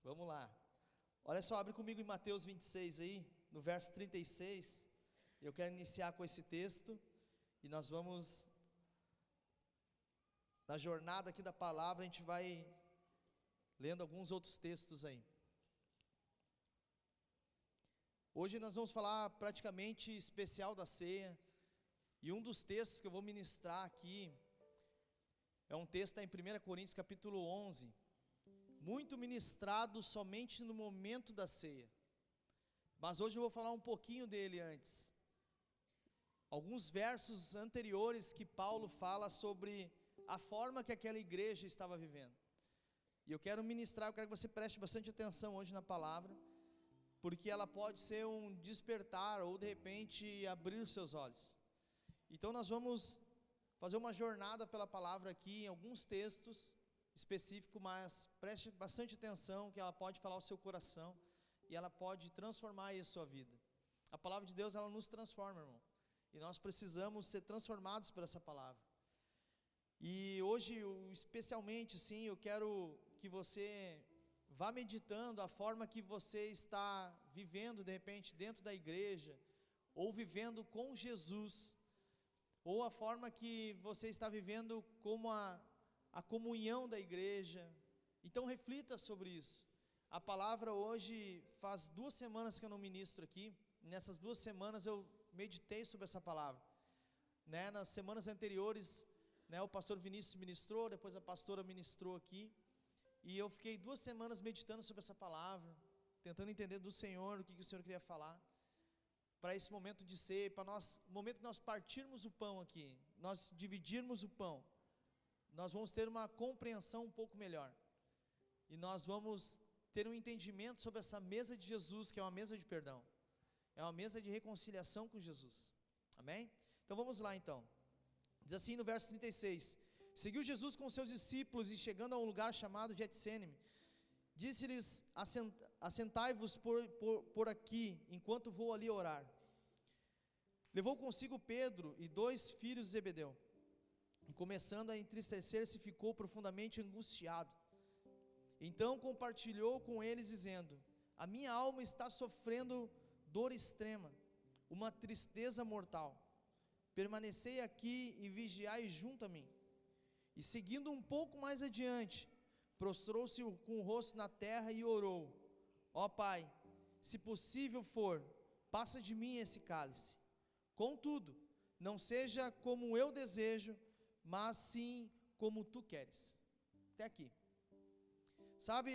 Vamos lá. Olha só, abre comigo em Mateus 26 aí, no verso 36. Eu quero iniciar com esse texto e nós vamos, na jornada aqui da palavra, a gente vai lendo alguns outros textos aí. Hoje nós vamos falar praticamente especial da ceia. E um dos textos que eu vou ministrar aqui é um texto em 1 Coríntios capítulo 11, muito ministrado somente no momento da ceia. Mas hoje eu vou falar um pouquinho dele antes. Alguns versos anteriores que Paulo fala sobre a forma que aquela igreja estava vivendo. E eu quero ministrar, eu quero que você preste bastante atenção hoje na palavra, porque ela pode ser um despertar ou de repente abrir os seus olhos. Então nós vamos fazer uma jornada pela palavra aqui em alguns textos específicos, mas preste bastante atenção que ela pode falar ao seu coração e ela pode transformar aí a sua vida. A palavra de Deus, ela nos transforma, irmão, e nós precisamos ser transformados por essa palavra. E hoje, especialmente, sim, eu quero que você vá meditando a forma que você está vivendo, de repente, dentro da igreja, ou vivendo com Jesus, ou a forma que você está vivendo como a comunhão da igreja. Então reflita sobre isso. A palavra hoje, faz 2 semanas que eu não ministro aqui. Nessas 2 semanas eu meditei sobre essa palavra, né? Nas semanas anteriores, né, o pastor Vinícius ministrou, depois a pastora ministrou aqui, e eu fiquei 2 semanas meditando sobre essa palavra, tentando entender do Senhor, o que o Senhor queria falar, para esse momento de ser, para nós, o momento que nós partirmos o pão aqui, nós dividirmos o pão, nós vamos ter uma compreensão um pouco melhor, e nós vamos ter um entendimento sobre essa mesa de Jesus, que é uma mesa de perdão, é uma mesa de reconciliação com Jesus, amém? Então vamos lá então, diz assim no verso 36, seguiu Jesus com seus discípulos e chegando a um lugar chamado Getsênime, disse-lhes, assentai-vos por aqui, enquanto vou ali orar. Levou consigo Pedro e 2 filhos de Zebedeu, e começando a entristecer-se, ficou profundamente angustiado. Então compartilhou com eles, dizendo, a minha alma está sofrendo dor extrema, uma tristeza mortal. Permanecei aqui e vigiai junto a mim. E seguindo um pouco mais adiante, prostrou-se com o rosto na terra e orou, ó Pai, se possível for, passa de mim esse cálice. Contudo, não seja como eu desejo, mas sim como tu queres. Até aqui. Sabe,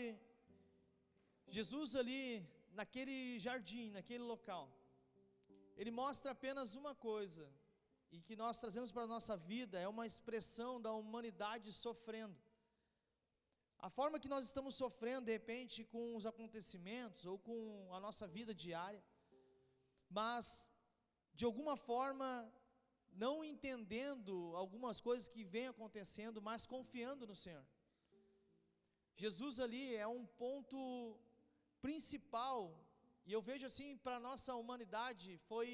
Jesus ali, naquele jardim, naquele local, ele mostra apenas uma coisa, e que nós trazemos para a nossa vida, é uma expressão da humanidade sofrendo. A forma que nós estamos sofrendo, de repente, com os acontecimentos, ou com a nossa vida diária, mas, de alguma forma, não entendendo algumas coisas que vêm acontecendo, mas confiando no Senhor. Jesus ali é um ponto principal, e eu vejo assim, para a nossa humanidade, foi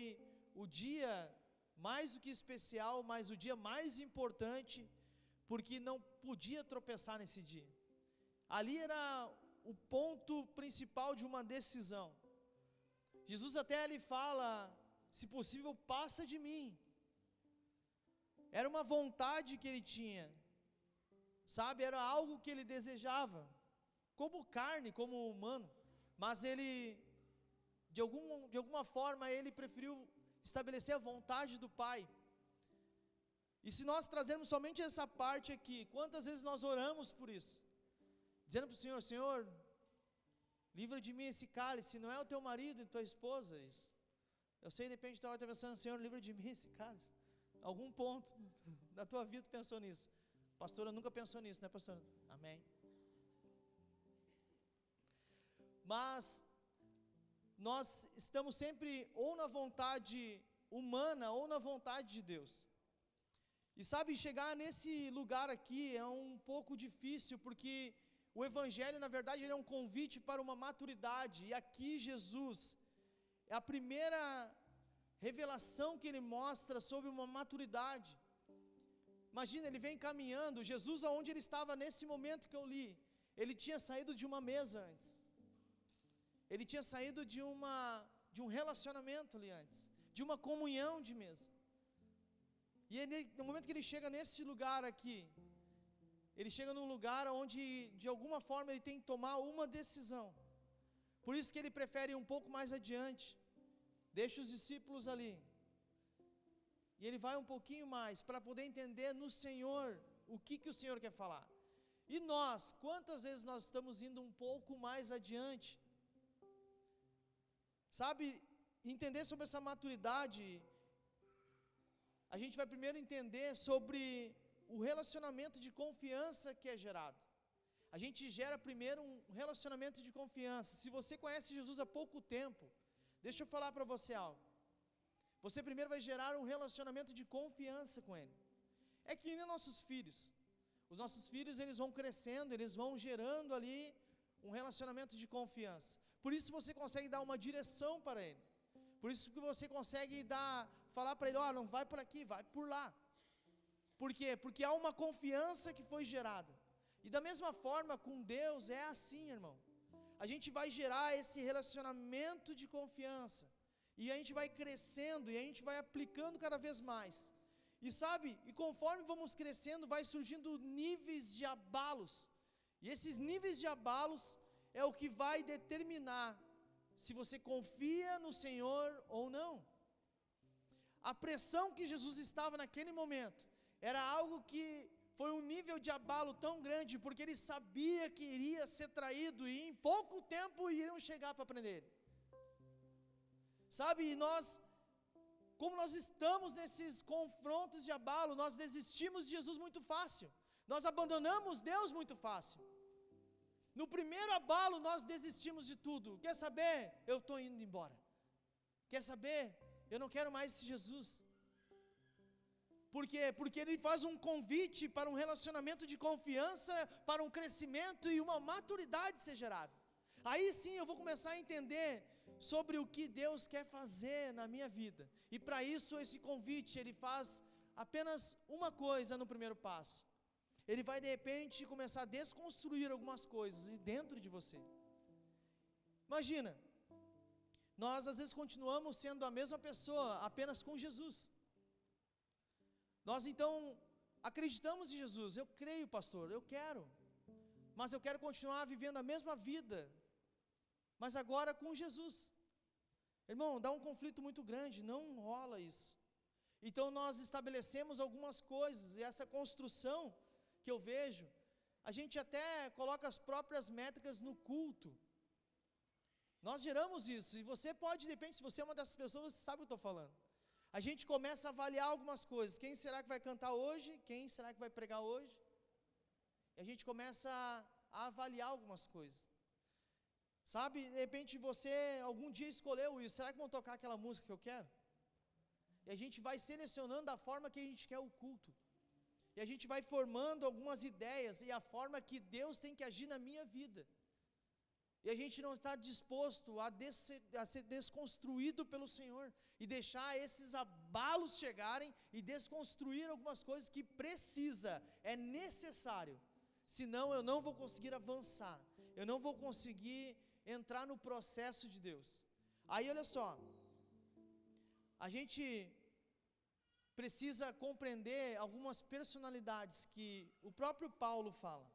o dia mais do que especial, mas o dia mais importante, porque não podia tropeçar nesse dia. Ali era o ponto principal de uma decisão. Jesus até ali fala, se possível passa de mim. Era uma vontade que ele tinha, sabe, era algo que ele desejava, como carne, como humano, mas ele, de alguma forma, ele preferiu estabelecer a vontade do Pai. E se nós trazermos somente essa parte aqui, quantas vezes nós oramos por isso, dizendo para o Senhor, Senhor, livra de mim esse cálice, não é o teu marido e tua esposa isso, eu sei, de repente tu está pensando, Senhor, livra de mim esse cálice, algum ponto da tua vida tu pensou nisso, pastora nunca pensou nisso, né pastora? Amém. Mas nós estamos sempre ou na vontade humana ou na vontade de Deus. E sabe, chegar nesse lugar aqui é um pouco difícil, porque o Evangelho, na verdade, ele é um convite para uma maturidade. E aqui Jesus, é a primeira revelação que ele mostra sobre uma maturidade. Imagina, ele vem caminhando, Jesus aonde ele estava nesse momento que eu li, ele tinha saído de uma mesa antes. ele tinha saído de um relacionamento ali antes, de uma comunhão de mesa. E ele, no momento que ele chega nesse lugar aqui, ele chega num lugar onde, de alguma forma, ele tem que tomar uma decisão. Por isso que ele prefere ir um pouco mais adiante, deixa os discípulos ali, e ele vai um pouquinho mais, para poder entender no Senhor, o que o Senhor quer falar. E nós, quantas vezes nós estamos indo um pouco mais adiante? Sabe, entender sobre essa maturidade, a gente vai primeiro entender sobre o relacionamento de confiança que é gerado. A gente gera primeiro um relacionamento de confiança. Se você conhece Jesus há pouco tempo, deixa eu falar para você algo. Você primeiro vai gerar um relacionamento de confiança com Ele. É que nem nossos filhos. Os nossos filhos, eles vão crescendo, eles vão gerando ali um relacionamento de confiança. Por isso você consegue dar uma direção para ele. Por isso que você consegue falar para ele, não vai por aqui, vai por lá. Por quê? Porque há uma confiança que foi gerada. E da mesma forma com Deus é assim, irmão. A gente vai gerar esse relacionamento de confiança. E a gente vai crescendo, e a gente vai aplicando cada vez mais. E sabe, e conforme vamos crescendo, vai surgindo níveis de abalos. E esses níveis de abalos é o que vai determinar se você confia no Senhor ou não. A pressão que Jesus estava naquele momento era algo que foi um nível de abalo tão grande, porque ele sabia que iria ser traído e em pouco tempo iriam chegar para prender ele. Sabe, e nós, como nós estamos nesses confrontos de abalo, nós desistimos de Jesus muito fácil. Nós abandonamos Deus muito fácil. No primeiro abalo nós desistimos de tudo. Quer saber? Eu estou indo embora. Quer saber? Eu não quero mais esse Jesus. Por quê? Porque ele faz um convite para um relacionamento de confiança, para um crescimento e uma maturidade ser gerada. Aí sim eu vou começar a entender sobre o que Deus quer fazer na minha vida. E para isso esse convite, ele faz apenas uma coisa no primeiro passo. Ele vai de repente começar a desconstruir algumas coisas dentro de você. Imagina, nós às vezes continuamos sendo a mesma pessoa, apenas com Jesus. Nós então acreditamos em Jesus. Eu creio, pastor, eu quero. Mas eu quero continuar vivendo a mesma vida, mas agora com Jesus. Irmão, dá um conflito muito grande, não rola isso. Então nós estabelecemos algumas coisas, e essa construção que eu vejo, a gente até coloca as próprias métricas no culto. Nós geramos isso, e você pode, de repente, se você é uma dessas pessoas, você sabe o que eu estou falando. A gente começa a avaliar algumas coisas. Quem será que vai cantar hoje? Quem será que vai pregar hoje? E a gente começa a avaliar algumas coisas. Sabe, de repente você algum dia escolheu isso. Será que vão tocar aquela música que eu quero? E a gente vai selecionando a forma que a gente quer o culto. E a gente vai formando algumas ideias e a forma que Deus tem que agir na minha vida. E a gente não está disposto a ser desconstruído pelo Senhor e deixar esses abalos chegarem e desconstruir algumas coisas que precisa, é necessário. Senão eu não vou conseguir avançar, eu não vou conseguir entrar no processo de Deus. Aí olha só, a gente precisa compreender algumas personalidades que o próprio Paulo fala.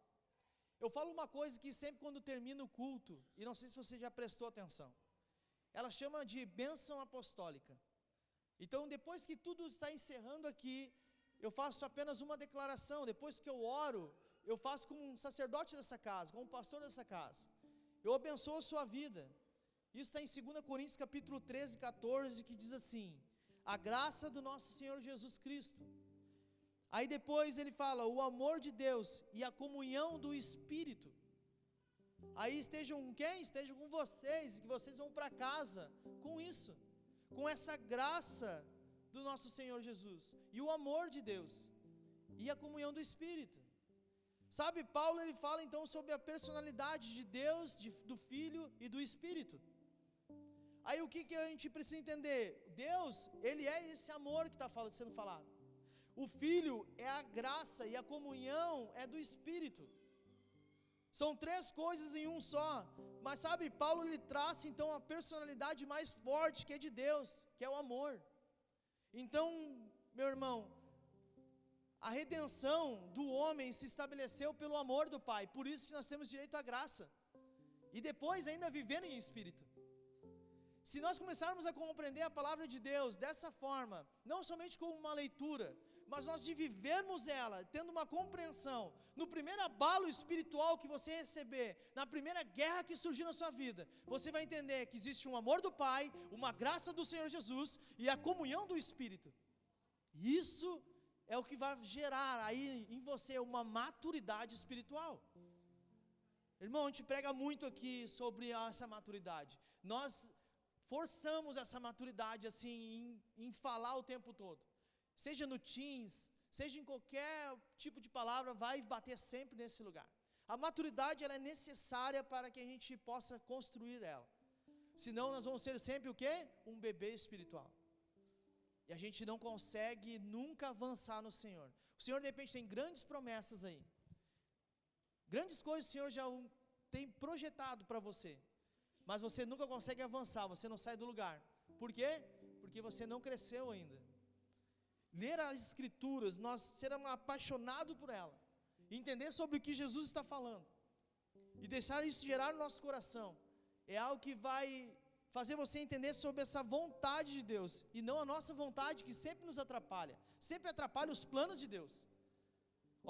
Eu falo uma coisa que sempre quando termina o culto, e não sei se você já prestou atenção, ela chama de bênção apostólica. Então depois que tudo está encerrando aqui, eu faço apenas uma declaração. Depois que eu oro, eu faço como um sacerdote dessa casa, como um pastor dessa casa. Eu abençoo a sua vida. Isso está em 2 Coríntios capítulo 13, 14, que diz assim: a graça do nosso Senhor Jesus Cristo. Aí depois ele fala, o amor de Deus e a comunhão do Espírito. Aí estejam com quem? Estejam com vocês, que vocês vão para casa com isso, com essa graça do nosso Senhor Jesus, e o amor de Deus, e a comunhão do Espírito. Sabe, Paulo ele fala então sobre a personalidade de Deus, do Filho e do Espírito. Aí o que a gente precisa entender? Deus, ele é esse amor que está sendo falado. O Filho é a graça e a comunhão é do Espírito. São três coisas em um só. Mas sabe, Paulo lhe traz então a personalidade mais forte, que é de Deus, que é o amor. Então, meu irmão, a redenção do homem se estabeleceu pelo amor do Pai. Por isso que nós temos direito à graça. E depois ainda viver em espírito. Se nós começarmos a compreender a palavra de Deus dessa forma, não somente como uma leitura, mas nós de vivermos ela, tendo uma compreensão, no primeiro abalo espiritual que você receber, na primeira guerra que surgir na sua vida, você vai entender que existe um amor do Pai, uma graça do Senhor Jesus e a comunhão do Espírito. Isso é o que vai gerar aí em você uma maturidade espiritual. Irmão, a gente prega muito aqui sobre essa maturidade. Nós forçamos essa maturidade assim em falar o tempo todo. Seja no Teams, seja em qualquer tipo de palavra, vai bater sempre nesse lugar. A maturidade ela é necessária para que a gente possa construir ela. Senão nós vamos ser sempre o quê? Um bebê espiritual. E a gente não consegue nunca avançar no Senhor. O Senhor de repente tem grandes promessas aí. Grandes coisas o Senhor já tem projetado para você. Mas você nunca consegue avançar, você não sai do lugar. Por quê? Porque você não cresceu ainda. Ler as Escrituras, nós sermos apaixonados por ela, entender sobre o que Jesus está falando, e deixar isso gerar no nosso coração, é algo que vai fazer você entender sobre essa vontade de Deus, e não a nossa vontade que sempre nos atrapalha, sempre atrapalha os planos de Deus.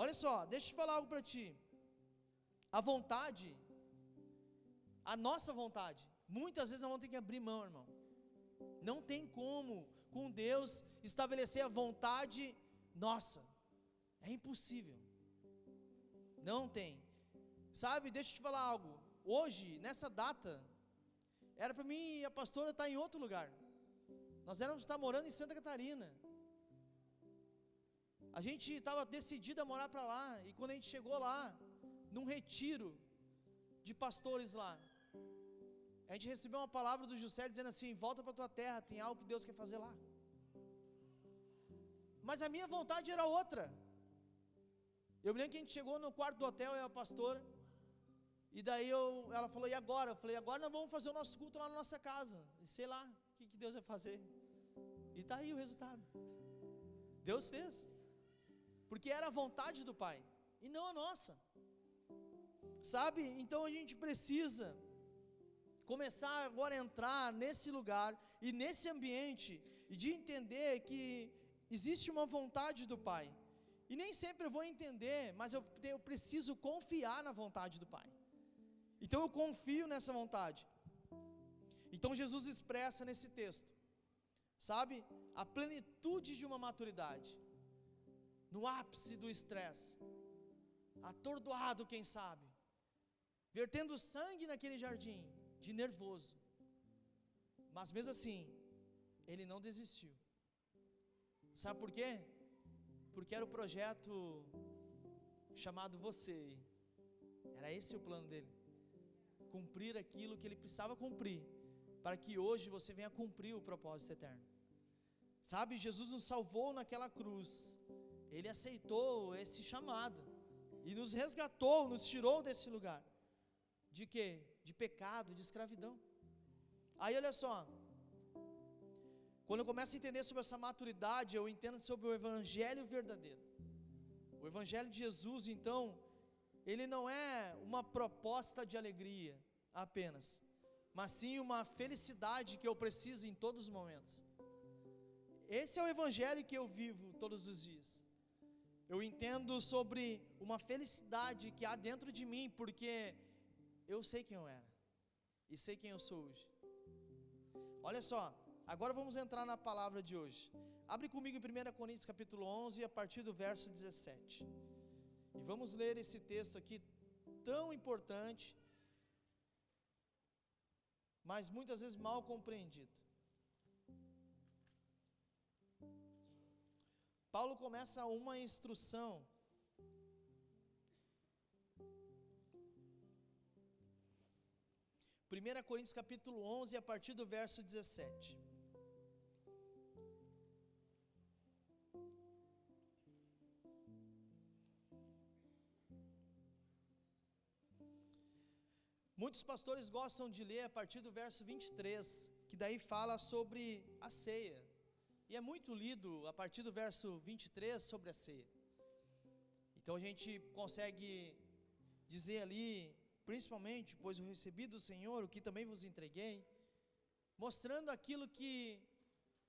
Olha só, deixa eu te falar algo para ti. A vontade, a nossa vontade, muitas vezes nós vamos ter que abrir mão, irmão. Não tem como com Deus estabelecer a vontade nossa. É impossível. Não tem. Sabe, deixa eu te falar algo. Hoje, nessa data, era para mim e a pastora estar em outro lugar. Nós éramos estar morando em Santa Catarina. A gente estava decidido a morar para lá. E quando a gente chegou lá, num retiro de pastores lá, a gente recebeu uma palavra do José dizendo assim: volta para a tua terra, tem algo que Deus quer fazer lá. Mas a minha vontade era outra. Eu me lembro que a gente chegou no quarto do hotel, eu e a pastora, e daí ela falou: e agora? Eu falei: agora nós vamos fazer o nosso culto lá na nossa casa. E sei lá o que Deus vai fazer. E está aí o resultado. Deus fez. Porque era a vontade do Pai, e não a nossa. Sabe? Então a gente precisa começar agora a entrar nesse lugar e nesse ambiente, e de entender que existe uma vontade do Pai. E nem sempre eu vou entender, mas eu preciso confiar na vontade do Pai. Então eu confio nessa vontade. Então Jesus expressa nesse texto, sabe, a plenitude de uma maturidade, no ápice do estresse, atordoado, quem sabe, vertendo sangue naquele jardim, de nervoso, mas mesmo assim, ele não desistiu. Sabe por quê? Porque era o projeto chamado Você. Era esse o plano dele. Cumprir aquilo que ele precisava cumprir, para que hoje você venha cumprir o propósito eterno. Sabe, Jesus nos salvou naquela cruz. Ele aceitou esse chamado e nos resgatou, nos tirou desse lugar. De quê? De pecado, de escravidão. Aí olha só, quando eu começo a entender sobre essa maturidade, eu entendo sobre o Evangelho verdadeiro. O Evangelho de Jesus, então, ele não é uma proposta de alegria apenas, mas sim uma felicidade que eu preciso em todos os momentos. Esse é o Evangelho que eu vivo todos os dias. Eu entendo sobre uma felicidade que há dentro de mim, porque eu sei quem eu era e sei quem eu sou hoje. Olha só, agora vamos entrar na palavra de hoje. Abre comigo em 1 Coríntios capítulo 11, a partir do verso 17. E vamos ler esse texto aqui tão importante, mas muitas vezes mal compreendido. Paulo começa uma instrução. 1 Coríntios capítulo 11, a partir do verso 17. muitos pastores gostam de ler a partir do verso 23, que daí fala sobre a ceia. E é muito lido a partir do verso 23 sobre a ceia. Então a gente consegue dizer ali, principalmente, pois eu recebi do Senhor o que também vos entreguei, mostrando aquilo que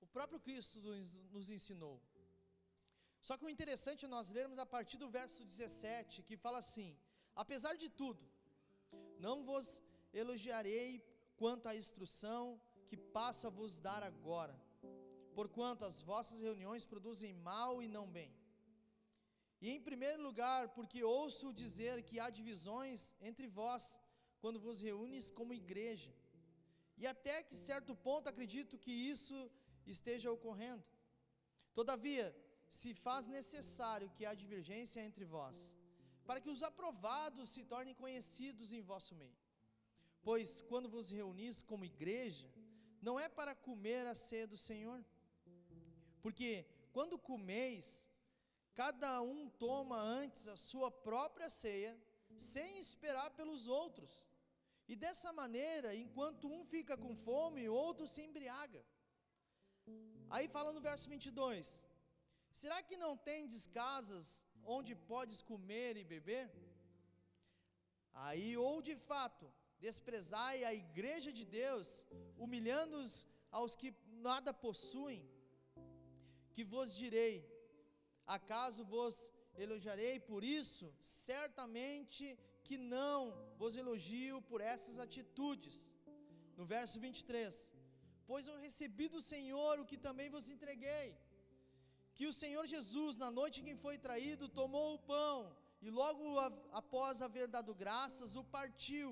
o próprio Cristo nos ensinou. Só que o interessante é nós lermos a partir do verso 17, que fala assim: apesar de tudo, não vos elogiarei quanto à instrução que passo a vos dar agora, porquanto as vossas reuniões produzem mal e não bem. E em primeiro lugar, porque ouço dizer que há divisões entre vós, quando vos reúnes como igreja, e até que certo ponto acredito que isso esteja ocorrendo. Todavia, se faz necessário que há divergência entre vós, para que os aprovados se tornem conhecidos em vosso meio. Pois quando vos reunis como igreja, não é para comer a ceia do Senhor, porque quando comeis, cada um toma antes a sua própria ceia, sem esperar pelos outros. E dessa maneira, enquanto um fica com fome, o outro se embriaga. Aí fala no verso 22, será que não tendes casas onde podes comer e beber? Aí, ou de fato, desprezai a igreja de Deus, humilhando-os aos que nada possuem, que vos direi, acaso vos elogiarei por isso? Certamente que não vos elogio por essas atitudes. No verso 23, pois eu recebi do Senhor o que também vos entreguei, que o Senhor Jesus, na noite em que foi traído, tomou o pão, e logo após haver dado graças, o partiu.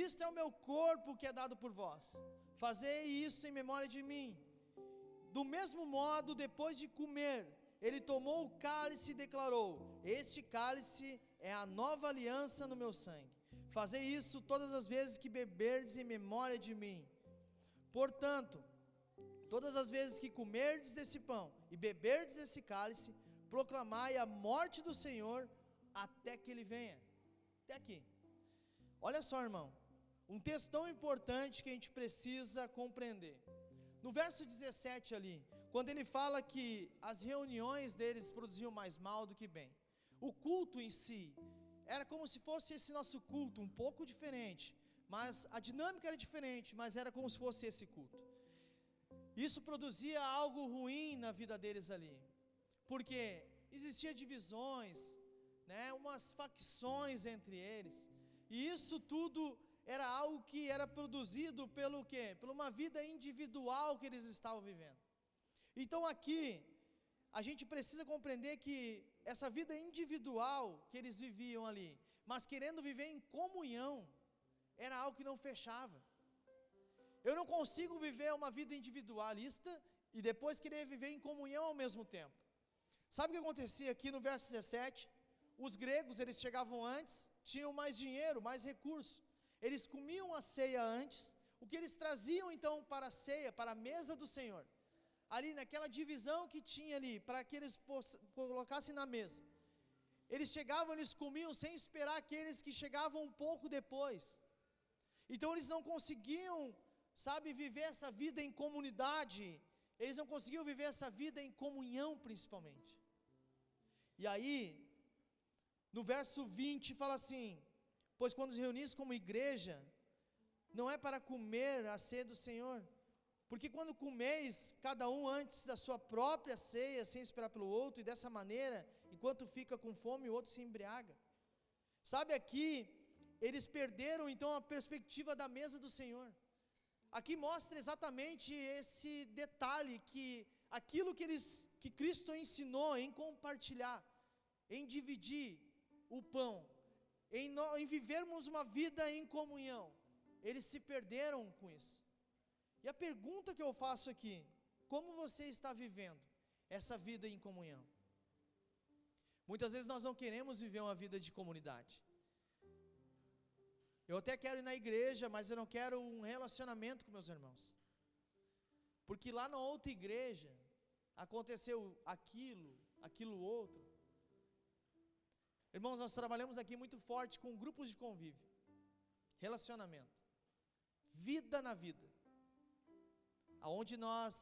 Isto é o meu corpo que é dado por vós, fazei isso em memória de mim. Do mesmo modo, depois de comer, ele tomou o cálice e declarou: este cálice é a nova aliança no meu sangue, fazei isso todas as vezes que beberdes em memória de mim. Portanto, todas as vezes que comerdes desse pão e beberdes desse cálice, proclamai a morte do Senhor até que Ele venha. Até aqui. Olha só, irmão, um texto tão importante que a gente precisa compreender. No verso 17 ali, quando ele fala que as reuniões deles produziam mais mal do que bem, o culto em si era como se fosse esse nosso culto, um pouco diferente, mas a dinâmica era diferente, mas era como se fosse esse culto. Isso produzia algo ruim na vida deles ali, porque existiam divisões, né, umas facções entre eles, e isso tudo era algo que era produzido pelo quê? Por uma vida individual que eles estavam vivendo. Então aqui, a gente precisa compreender que essa vida individual que eles viviam ali, mas querendo viver em comunhão, era algo que não fechava. Eu não consigo viver uma vida individualista e depois querer viver em comunhão ao mesmo tempo. Sabe o que acontecia aqui no verso 17? Os gregos, eles chegavam antes, tinham mais dinheiro, mais recursos. Eles comiam a ceia antes. O que eles traziam então para a ceia, para a mesa do Senhor, ali naquela divisão que tinha ali, para que eles colocassem na mesa, eles chegavam, eles comiam sem esperar aqueles que chegavam um pouco depois. Então eles não conseguiam, sabe, viver essa vida em comunidade, eles não conseguiam viver essa vida em comunhão principalmente. E aí, no verso 20 fala assim, pois quando os reunis como igreja, não é para comer a ceia do Senhor, porque quando comeis, cada um antes da sua própria ceia, sem esperar pelo outro, e dessa maneira, enquanto fica com fome, o outro se embriaga. Sabe, aqui, eles perderam então a perspectiva da mesa do Senhor. Aqui mostra exatamente esse detalhe, que aquilo que Cristo ensinou em compartilhar, em dividir o pão, em vivermos uma vida em comunhão, eles se perderam com isso. E a pergunta que eu faço aqui, como você está vivendo essa vida em comunhão? Muitas vezes nós não queremos viver uma vida de comunidade. Eu até quero ir na igreja, mas eu não quero um relacionamento com meus irmãos. Porque lá na outra igreja, aconteceu aquilo outro. Irmãos, nós trabalhamos aqui muito forte com grupos de convívio. relacionamento, vida na vida, aonde nós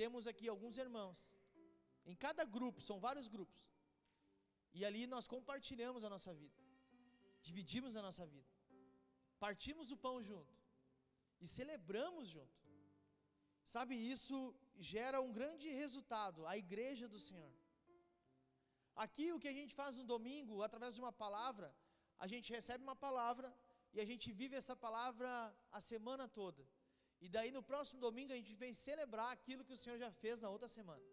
temos aqui alguns irmãos, em cada grupo, são vários grupos, e ali nós compartilhamos a nossa vida, dividimos a nossa vida, partimos o pão junto, e celebramos junto, sabe, isso gera um grande resultado, a igreja do Senhor. Aqui o que a gente faz no domingo, através de uma palavra, a gente recebe uma palavra, e a gente vive essa palavra a semana toda, e daí no próximo domingo a gente vem celebrar aquilo que o Senhor já fez na outra semana,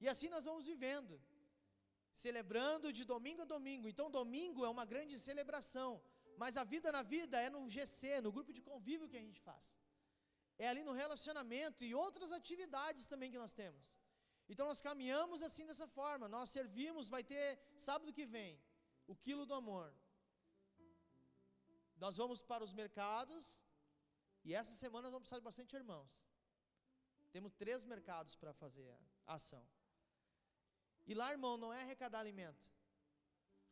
e assim nós vamos vivendo, celebrando de domingo a domingo. Então domingo é uma grande celebração, mas a vida na vida é no GC, no grupo de convívio que a gente faz, é ali no relacionamento e outras atividades também que nós temos. Então nós caminhamos assim dessa forma, nós servimos, vai ter sábado que vem, o quilo do amor, nós vamos para os mercados, e essa semana nós vamos precisar de bastante irmãos, temos 3 mercados para fazer a ação, e lá, irmão, não é arrecadar alimento,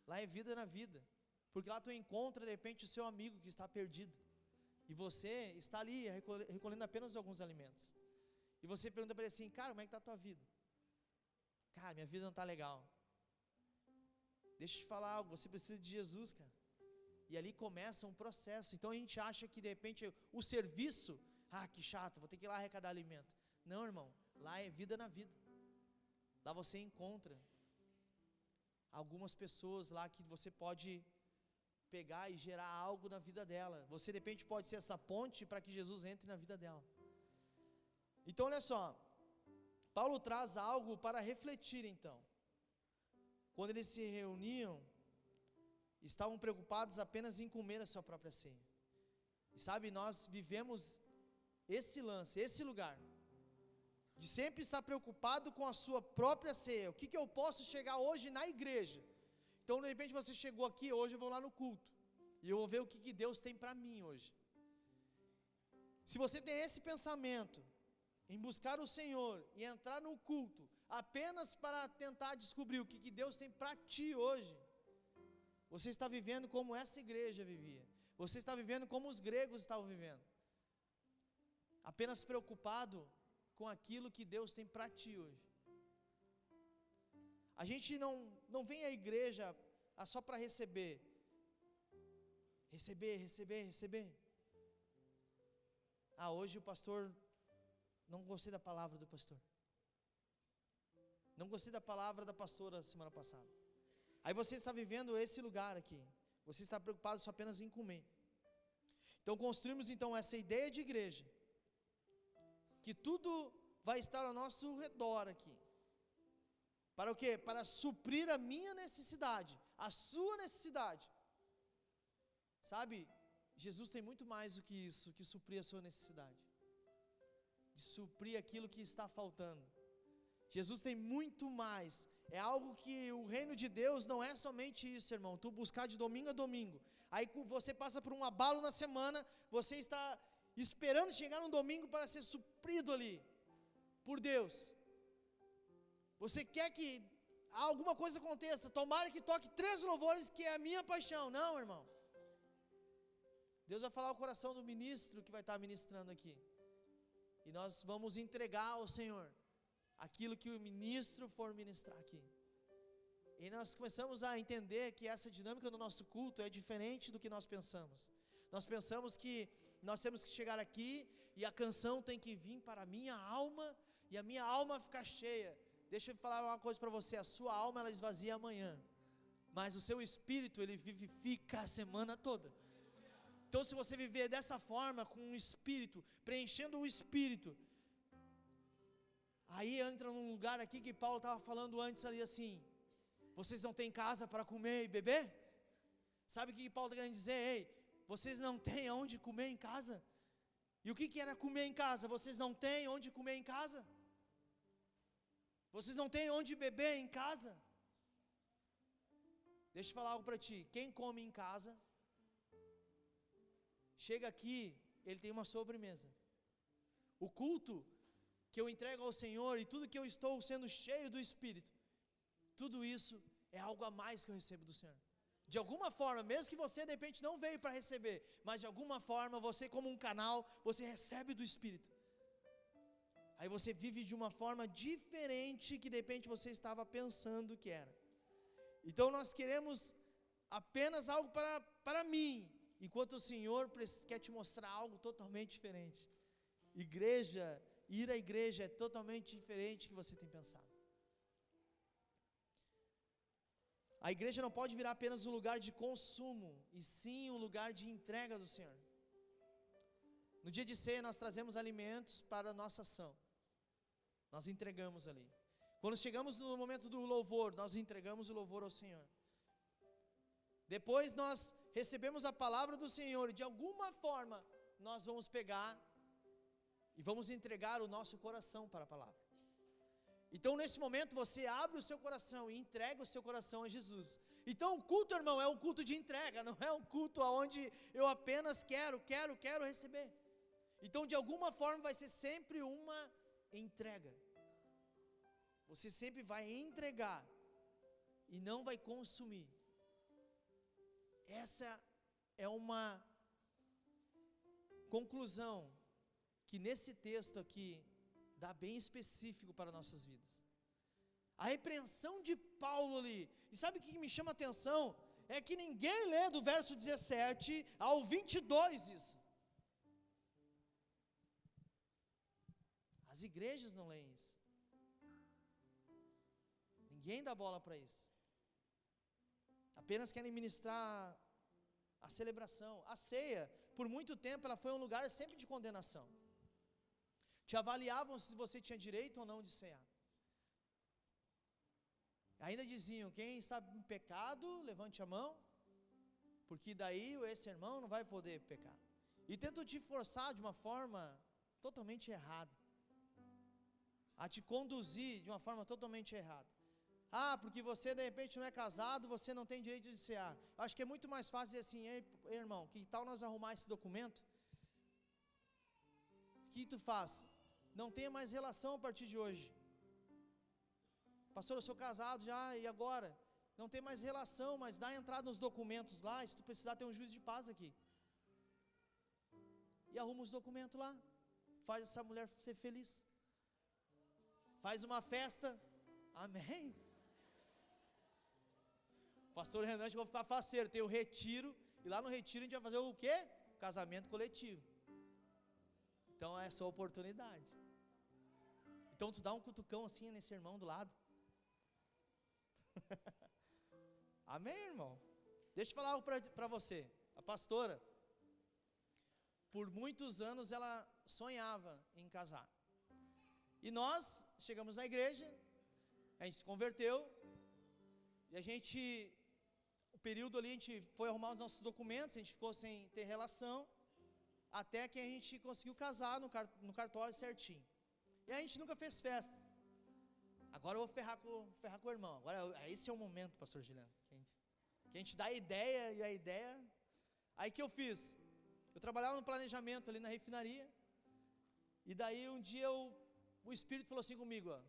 lá é vida na vida, porque lá tu encontra de repente o seu amigo que está perdido, e você está ali recolhendo apenas alguns alimentos, e você pergunta para ele assim, cara, como é que está a tua vida? Cara, minha vida não está legal. Deixa eu te falar algo, você precisa de Jesus, cara. E ali começa um processo. Então a gente acha que de repente o serviço, que chato, vou ter que ir lá arrecadar alimento. Não, irmão, lá é vida na vida. Lá você encontra algumas pessoas lá que você pode pegar e gerar algo na vida dela. Você de repente pode ser essa ponte para que Jesus entre na vida dela. Então olha só, Paulo traz algo para refletir então. Quando eles se reuniam, estavam preocupados apenas em comer a sua própria ceia. E sabe, nós vivemos esse lance, esse lugar, de sempre estar preocupado com a sua própria ceia. O que eu posso chegar hoje na igreja? Então de repente você chegou aqui, hoje eu vou lá no culto, e eu vou ver o que Deus tem para mim hoje. Se você tem esse pensamento, em buscar o Senhor e entrar no culto apenas para tentar descobrir o que Deus tem para ti hoje, você está vivendo como essa igreja vivia, você está vivendo como os gregos estavam vivendo, apenas preocupado com aquilo que Deus tem para ti hoje. A gente não vem à igreja só para receber, hoje o pastor, não gostei da palavra do pastor, não gostei da palavra da pastora semana passada. Aí você está vivendo esse lugar aqui, você está preocupado só apenas em comer. Então construímos então essa ideia de igreja, que tudo vai estar ao nosso redor aqui, para o quê? Para suprir a minha necessidade, a sua necessidade. Sabe, Jesus tem muito mais do que isso, que suprir a sua necessidade, de suprir aquilo que está faltando. Jesus tem muito mais, é algo que o reino de Deus não é somente isso, irmão, tu buscar de domingo a domingo, aí você passa por um abalo na semana, você está esperando chegar no domingo para ser suprido ali, por Deus, você quer que alguma coisa aconteça, tomara que toque 3 louvores, que é a minha paixão. Não, irmão, Deus vai falar ao coração do ministro que vai estar ministrando aqui, e nós vamos entregar ao Senhor aquilo que o ministro for ministrar aqui. E nós começamos a entender que essa dinâmica do nosso culto é diferente do que nós pensamos. Nós pensamos que nós temos que chegar aqui e a canção tem que vir para a minha alma e a minha alma ficar cheia. Deixa eu falar uma coisa para você, a sua alma ela esvazia amanhã, mas o seu espírito ele vivifica a semana toda. Então se você viver dessa forma, com o espírito, preenchendo o espírito, aí entra num lugar aqui que Paulo estava falando antes ali assim, vocês não têm casa para comer e beber? Sabe o que Paulo está querendo dizer? Ei, vocês não têm onde comer em casa? E o que era comer em casa? Vocês não têm onde comer em casa? Vocês não têm onde beber em casa? Deixa eu falar algo para ti, quem come em casa, chega aqui, ele tem uma sobremesa. O culto que eu entrego ao Senhor e tudo que eu estou sendo cheio do Espírito, tudo isso é algo a mais que eu recebo do Senhor. De alguma forma, mesmo que você de repente não veio para receber, mas de alguma forma você como um canal, você recebe do Espírito. Aí você vive de uma forma diferente que de repente você estava pensando que era. Então nós queremos apenas algo para mim, enquanto o Senhor quer te mostrar algo totalmente diferente. Igreja, ir à igreja é totalmente diferente do que você tem pensado. A igreja não pode virar apenas um lugar de consumo, e sim um lugar de entrega do Senhor. No dia de ceia nós trazemos alimentos para a nossa ação. Nós entregamos ali. Quando chegamos no momento do louvor, nós entregamos o louvor ao Senhor. Depois nós recebemos a palavra do Senhor, e de alguma forma nós vamos pegar e vamos entregar o nosso coração para a palavra. Então nesse momento você abre o seu coração e entrega o seu coração a Jesus. Então o culto, irmão, é um culto de entrega, não é um culto onde eu apenas quero receber. Então de alguma forma vai ser sempre uma entrega. Você sempre vai entregar e não vai consumir. Essa é uma conclusão que nesse texto aqui dá bem específico para nossas vidas. A repreensão de Paulo ali, e sabe o que me chama a atenção? É que ninguém lê do verso 17 ao 22 isso. As igrejas não leem isso. Ninguém dá bola para isso. Apenas querem ministrar a celebração. A ceia, por muito tempo, ela foi um lugar sempre de condenação. Te avaliavam se você tinha direito ou não de cear. Ainda diziam, quem está em pecado, levante a mão, porque daí esse irmão não vai poder pecar. E tentam te forçar de uma forma totalmente errada, a te conduzir de uma forma totalmente errada. Ah, porque você de repente não é casado, você não tem direito de cear. Eu acho que é muito mais fácil dizer assim, ei irmão, que tal nós arrumar esse documento? O que tu faz? Não tenha mais relação a partir de hoje. Pastor, eu sou casado já, e agora? Não tem mais relação, mas dá entrada nos documentos lá, se tu precisar ter um juiz de paz aqui. E arruma os documentos lá. Faz essa mulher ser feliz. Faz uma festa. Amém. Pastor Renan, acho que eu vou ficar faceiro. Tem o retiro, e lá no retiro a gente vai fazer o quê? Casamento coletivo. Então é a sua oportunidade. Então tu dá um cutucão assim nesse irmão do lado. Amém, irmão? Deixa eu falar algo para você. A pastora, por muitos anos ela sonhava em casar. E nós chegamos na igreja, a gente se converteu, e a gente, o período ali a gente foi arrumar os nossos documentos, a gente ficou sem ter relação, até que a gente conseguiu casar no cartório certinho. E a gente nunca fez festa. Agora eu vou ferrar com o irmão. Agora esse é o momento, pastor Juliano, que a gente dá a ideia, e a ideia. Aí que eu fiz? Eu trabalhava no planejamento ali na refinaria, e daí um dia o Espírito falou assim comigo, ó,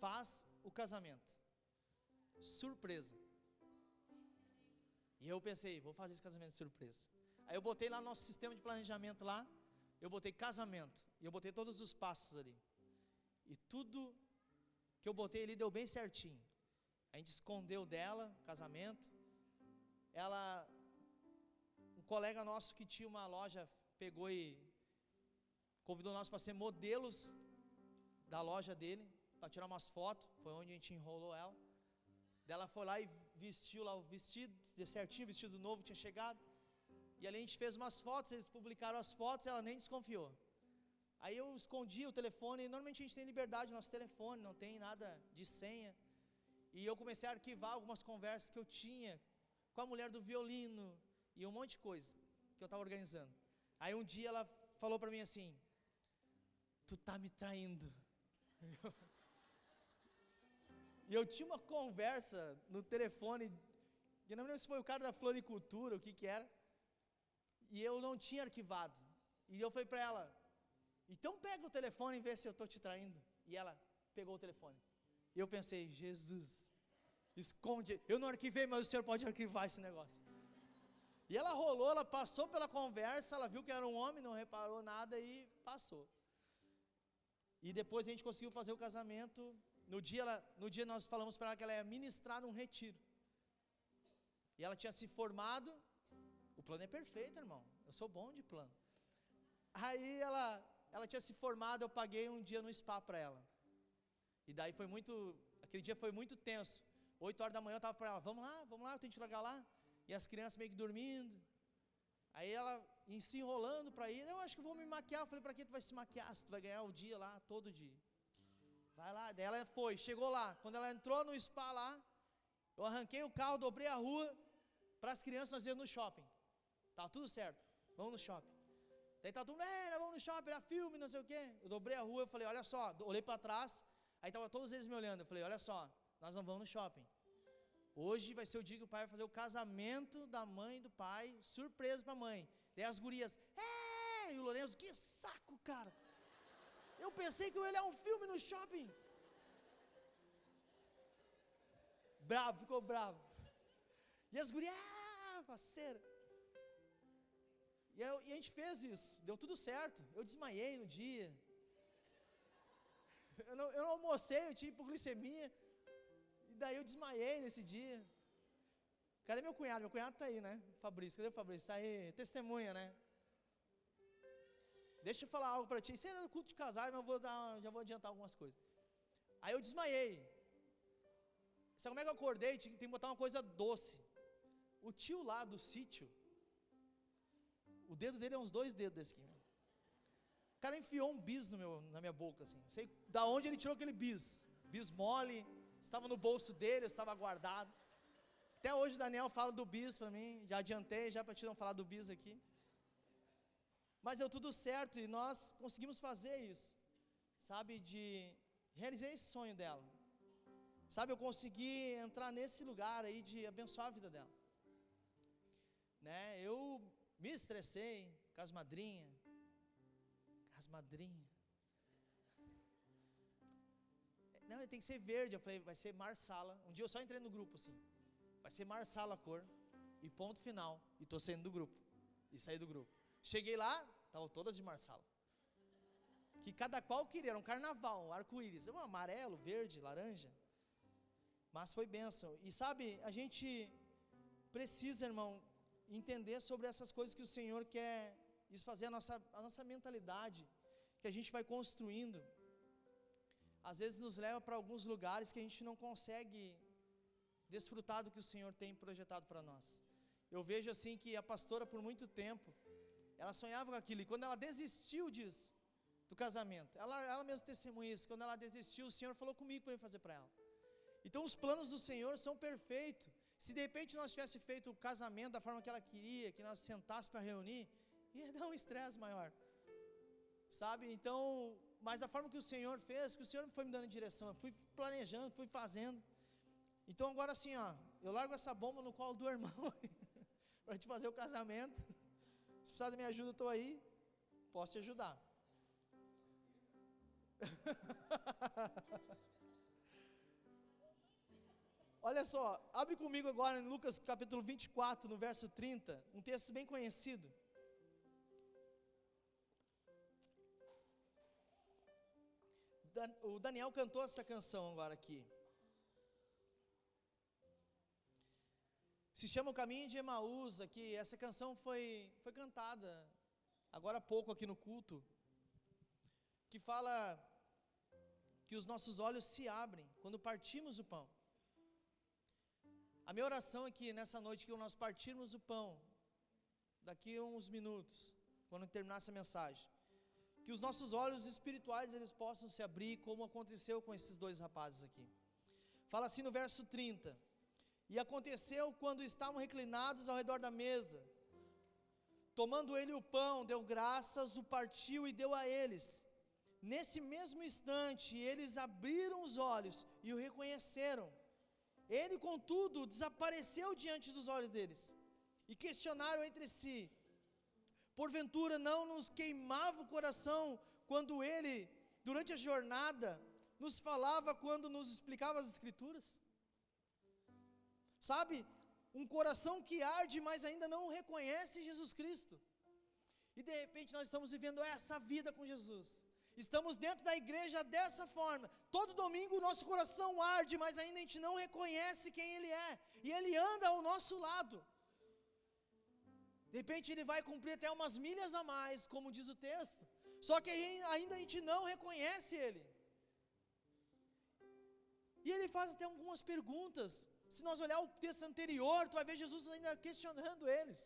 faz o casamento, surpresa. E eu pensei, vou fazer esse casamento de surpresa. Aí eu botei lá no nosso sistema de planejamento lá, eu botei casamento, e eu botei todos os passos ali. E tudo que eu botei ali deu bem certinho. A gente escondeu dela, casamento. Ela, um colega nosso que tinha uma loja, pegou e convidou nós para ser modelos da loja dele, para tirar umas fotos, foi onde a gente enrolou ela. Ela foi lá e vestiu lá o vestido, certinho, vestido novo, tinha chegado. E ali a gente fez umas fotos, eles publicaram as fotos, ela nem desconfiou. Aí eu escondi o telefone, e normalmente a gente tem liberdade no nosso telefone, não tem nada de senha. E eu comecei a arquivar algumas conversas que eu tinha com a mulher do violino, e um monte de coisa que eu estava organizando. Aí um dia ela falou para mim assim, tu tá me traindo. E eu tinha uma conversa no telefone, eu não lembro se foi o cara da floricultura, o que era, e eu não tinha arquivado. E eu falei para ela, então pega o telefone e vê se eu estou te traindo. E ela pegou o telefone. E eu pensei, Jesus. esconde. Eu não arquivei, mas o senhor pode arquivar esse negócio. E ela rolou, ela passou pela conversa, ela viu que era um homem, não reparou nada e passou. E depois a gente conseguiu fazer o casamento. No dia nós falamos para ela que ela ia ministrar num retiro. E ela tinha se formado. O plano é perfeito, irmão. Eu sou bom de plano. Aí ela tinha se formado, eu paguei um dia no spa para ela. E daí aquele dia foi muito tenso. 8 horas da manhã eu estava para ela, vamos lá, eu tenho que te largar lá. E as crianças meio que dormindo. Aí ela se enrolando para ir, eu acho que vou me maquiar. Eu falei, para que tu vai se maquiar se tu vai ganhar o dia lá, todo dia? Vai lá, daí ela foi, chegou lá. Quando ela entrou no spa lá, eu arranquei o carro, dobrei a rua, para as crianças nós íamos no shopping. Tava tudo certo, vamos no shopping. Daí tava todo mundo, vamos no shopping, era filme, não sei o quê. Eu dobrei a rua, eu falei, olha só, olhei para trás, aí tava todos eles me olhando. Eu falei, olha só, nós não vamos no shopping. Hoje vai ser o dia que o pai vai fazer o casamento da mãe e do pai, surpresa pra mãe. Daí as gurias, e o Lourenço, que saco, cara. Eu pensei que eu ia olhar um filme no shopping. Bravo, ficou bravo. E as gurias, parceira. E a gente fez isso, deu tudo certo. Eu desmaiei no dia. Eu não almocei, eu tive hipoglicemia. E daí eu desmaiei nesse dia. Cadê meu cunhado? Meu cunhado tá aí, né? Fabrício, cadê o Fabrício? Tá aí, testemunha, né? Deixa eu falar algo para ti. Isso era do culto de casais, mas já vou adiantar algumas coisas. Aí eu desmaiei. Sabe como é que eu acordei? Tem que botar uma coisa doce. O tio lá do sítio, o dedo dele é uns 2 dedos desse aqui. O cara enfiou um bis na minha boca, assim. Não sei da onde ele tirou aquele bis. Bis mole, estava no bolso dele, estava guardado. Até hoje o Daniel fala do bis para mim. Já adiantei, já para ti não falar do bis aqui. Mas deu tudo certo e nós conseguimos fazer isso. Sabe, realizei esse sonho dela. Sabe, eu consegui entrar nesse lugar aí de abençoar a vida dela. Né? Eu me estressei com as madrinhas. Não, tem que ser verde. Eu falei, vai ser Marsala. Um dia eu só entrei no grupo assim. Vai ser Marsala a cor. E ponto final. E tô saindo do grupo. E saí do grupo. Cheguei lá, estavam todas de Marsala. Que cada qual queria, era um carnaval, um arco-íris. Um amarelo, verde, laranja. Mas foi bênção. E sabe, a gente precisa, irmão, entender sobre essas coisas que o Senhor quer fazer a nossa mentalidade, que a gente vai construindo. Às vezes nos leva para alguns lugares que a gente não consegue desfrutar do que o Senhor tem projetado para nós. Eu vejo assim que a pastora por muito tempo, ela sonhava com aquilo, e quando ela desistiu disso, do casamento, ela mesma testemunha isso, quando ela desistiu, o Senhor falou comigo para eu fazer para ela. Então os planos do Senhor são perfeitos. Se de repente nós tivéssemos feito o casamento da forma que ela queria, que nós sentássemos para reunir, ia dar um estresse maior, sabe? Então, mas a forma que o Senhor fez, que o Senhor foi me dando direção, eu fui planejando, fui fazendo. Então agora assim, eu largo essa bomba no colo do irmão para te fazer o casamento. Se precisar da minha ajuda, eu estou aí, posso te ajudar. Olha só, abre comigo agora em Lucas capítulo 24, no verso 30, um texto bem conhecido. O Daniel cantou essa canção agora aqui. Se chama O Caminho de Emaús, aqui. Essa canção foi cantada agora há pouco aqui no culto, que fala que os nossos olhos se abrem quando partimos o pão. A minha oração é que nessa noite que nós partirmos o pão, daqui a uns minutos, quando terminar essa mensagem, que os nossos olhos espirituais eles possam se abrir, como aconteceu com esses 2 rapazes aqui. Fala assim no verso 30: E aconteceu quando estavam reclinados ao redor da mesa, tomando ele o pão, deu graças, o partiu e deu a eles. Nesse mesmo instante, eles abriram os olhos e o reconheceram. Ele, contudo, desapareceu diante dos olhos deles, e questionaram entre si: porventura não nos queimava o coração quando ele, durante a jornada, nos falava quando nos explicava as Escrituras? sabe? Um coração que arde, mas ainda não reconhece Jesus Cristo. E de repente nós estamos vivendo essa vida com Jesus. Estamos dentro da igreja dessa forma. Todo domingo o nosso coração arde, mas ainda a gente não reconhece quem Ele é. E Ele anda ao nosso lado. De repente Ele vai cumprir até umas milhas a mais, como diz o texto. Só que ainda a gente não reconhece Ele. E Ele faz até algumas perguntas. Se nós olhar o texto anterior, tu vai ver Jesus ainda questionando eles.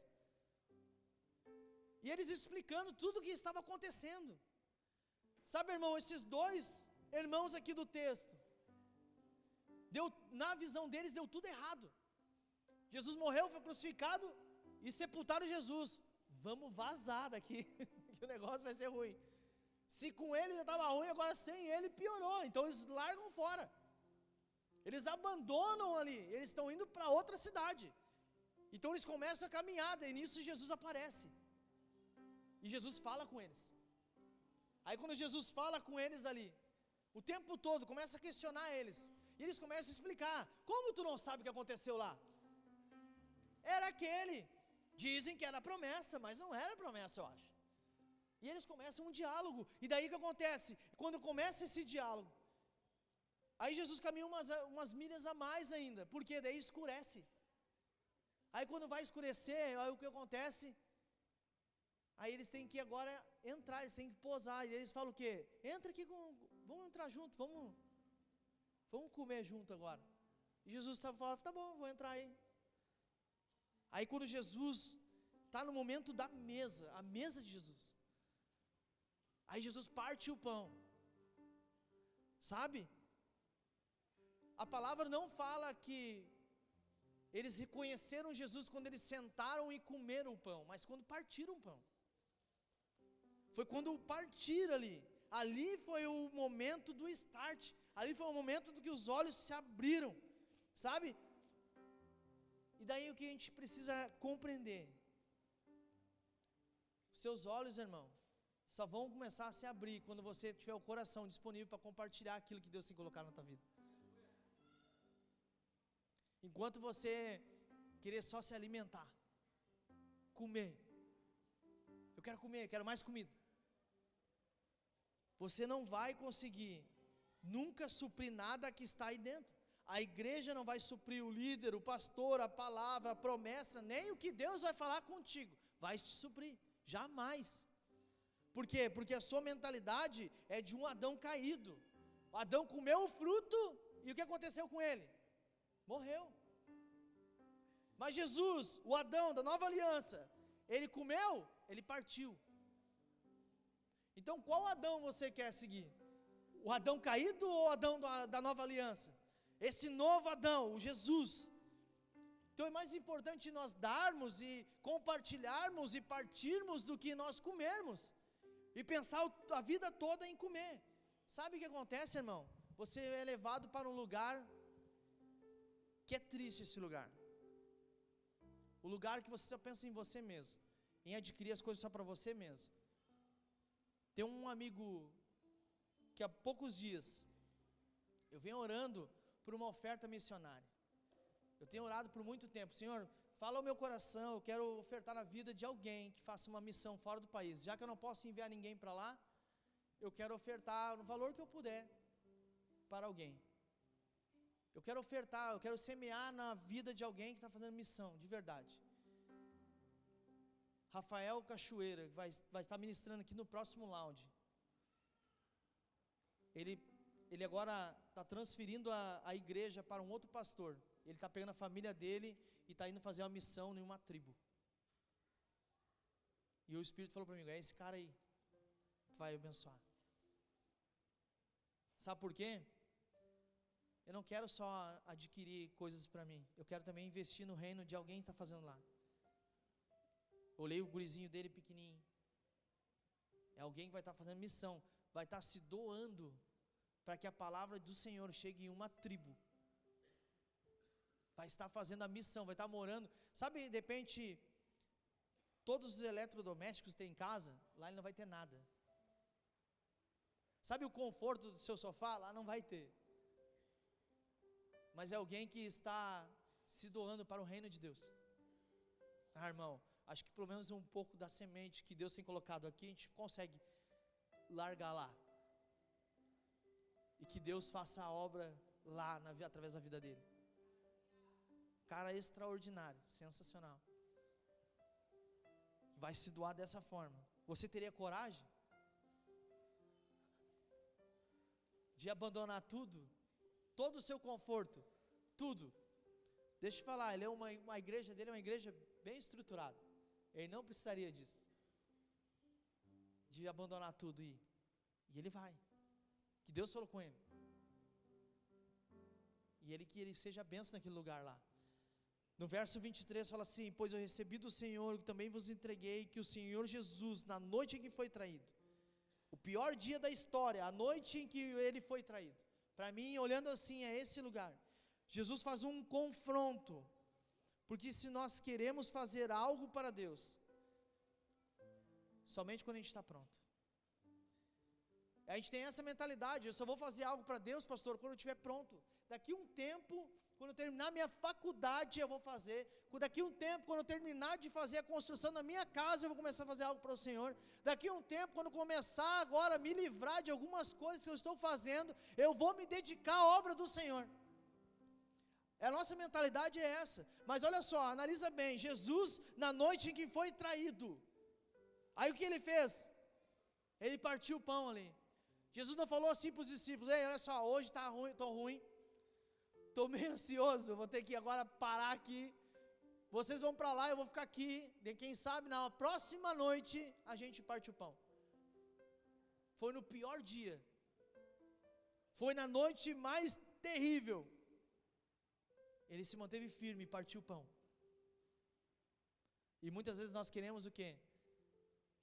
E eles explicando tudo o que estava acontecendo. Sabe, irmão, esses dois irmãos aqui do texto, na visão deles deu tudo errado. Jesus morreu, foi crucificado e sepultaram Jesus. Vamos vazar daqui, que o negócio vai ser ruim. Se com ele já estava ruim, agora sem ele piorou. Então eles largam fora. Eles abandonam ali, eles estão indo para outra cidade. Então eles começam a caminhada e nisso Jesus aparece. E Jesus fala com eles. Aí quando Jesus fala com eles ali, o tempo todo, começa a questionar eles. E eles começam a explicar. Como tu não sabe o que aconteceu lá? Era aquele. Dizem que era promessa, mas não era promessa, eu acho. E eles começam um diálogo. E daí o que acontece? Quando começa esse diálogo, aí Jesus caminha umas milhas a mais ainda. Porque daí escurece. Aí quando vai escurecer, aí o que acontece? Aí eles têm que agora entrar, eles têm que posar. E eles falam o quê? Entra aqui, vamos entrar junto, vamos comer junto agora. E Jesus estava falando, tá bom, vou entrar aí. Aí quando Jesus está no momento da mesa, a mesa de Jesus. Aí Jesus parte o pão. Sabe? A palavra não fala que eles reconheceram Jesus quando eles sentaram e comeram o pão, mas quando partiram o pão. Foi quando partiram ali. Ali foi o momento do start. Ali foi o momento do que os olhos se abriram. Sabe? E daí o que a gente precisa compreender? Os seus olhos, irmão, só vão começar a se abrir quando você tiver o coração disponível para compartilhar aquilo que Deus tem colocado na tua vida. Enquanto você querer só se alimentar, comer, eu quero comer, quero mais comida, você não vai conseguir nunca suprir nada que está aí dentro. A igreja não vai suprir o líder, o pastor, a palavra, a promessa, nem o que Deus vai falar contigo vai te suprir, jamais. Por quê? Porque a sua mentalidade é de um Adão caído. O Adão comeu o fruto e o que aconteceu com ele? Morreu. Mas Jesus, o Adão da nova aliança, ele comeu, ele partiu. Então qual Adão você quer seguir? O Adão caído ou o Adão da nova aliança? Esse novo Adão, o Jesus. Então é mais importante nós darmos e compartilharmos e partirmos do que nós comermos. E pensar a vida toda em comer. Sabe o que acontece, irmão? Você é levado para um lugar que é triste, esse lugar. O lugar que você só pensa em você mesmo, em adquirir as coisas só para você mesmo. Tem um amigo que há poucos dias eu venho orando por uma oferta missionária. Eu tenho orado por muito tempo. Senhor, fala ao meu coração, eu quero ofertar na vida de alguém que faça uma missão fora do país. Já que eu não posso enviar ninguém para lá, eu quero ofertar no valor que eu puder para alguém. Eu quero ofertar, eu quero semear na vida de alguém que está fazendo missão, de verdade. Rafael Cachoeira, que vai estar ministrando aqui no próximo lounge. Ele agora está transferindo a igreja para um outro pastor. Ele está pegando a família dele e está indo fazer uma missão em uma tribo. E o Espírito falou para mim, é esse cara aí que vai abençoar. Sabe por quê? Eu não quero só adquirir coisas para mim. Eu quero também investir no reino de alguém que está fazendo lá. Olhei o gurizinho dele pequenininho. É alguém que vai estar fazendo missão. Vai estar se doando para que a palavra do Senhor chegue em uma tribo. Vai estar fazendo a missão, vai estar morando. Sabe, de repente, todos os eletrodomésticos que tem em casa, lá ele não vai ter nada. Sabe o conforto do seu sofá? Lá não vai ter. Mas é alguém que está se doando para o reino de Deus. Irmão, acho que pelo menos um pouco da semente que Deus tem colocado aqui, a gente consegue largar lá. E que Deus faça a obra lá, através da vida dele. Cara extraordinário, sensacional. Vai se doar dessa forma. Você teria coragem de abandonar tudo, todo o seu conforto, tudo? Deixa eu te falar, a igreja dele é uma igreja bem estruturada. Ele não precisaria disso, de abandonar tudo e ele vai. Que Deus falou com ele. E que ele seja bênção naquele lugar lá. No verso 23 fala assim: pois eu recebi do Senhor, que também vos entreguei, que o Senhor Jesus, na noite em que foi traído, o pior dia da história, a noite em que ele foi traído, para mim, olhando assim, é esse lugar. Jesus faz um confronto, porque se nós queremos fazer algo para Deus, somente quando a gente está pronto. A gente tem essa mentalidade: eu só vou fazer algo para Deus, pastor, quando eu estiver pronto. Daqui um tempo, quando eu terminar minha faculdade, eu vou fazer. Daqui um tempo, quando eu terminar de fazer a construção da minha casa, eu vou começar a fazer algo para o Senhor. Daqui um tempo, quando eu começar agora a me livrar de algumas coisas que eu estou fazendo, eu vou me dedicar à obra do Senhor. A nossa mentalidade é essa. Mas olha só, analisa bem. Jesus, na noite em que foi traído, aí o que ele fez? Ele partiu o pão ali. Jesus não falou assim para os discípulos: ei, olha só, hoje está ruim, estou ruim, estou meio ansioso, vou ter que agora parar aqui, vocês vão para lá, eu vou ficar aqui, quem sabe na próxima noite a gente parte o pão. Foi no pior dia, foi na noite mais terrível, ele se manteve firme e partiu o pão. E muitas vezes nós queremos o quê?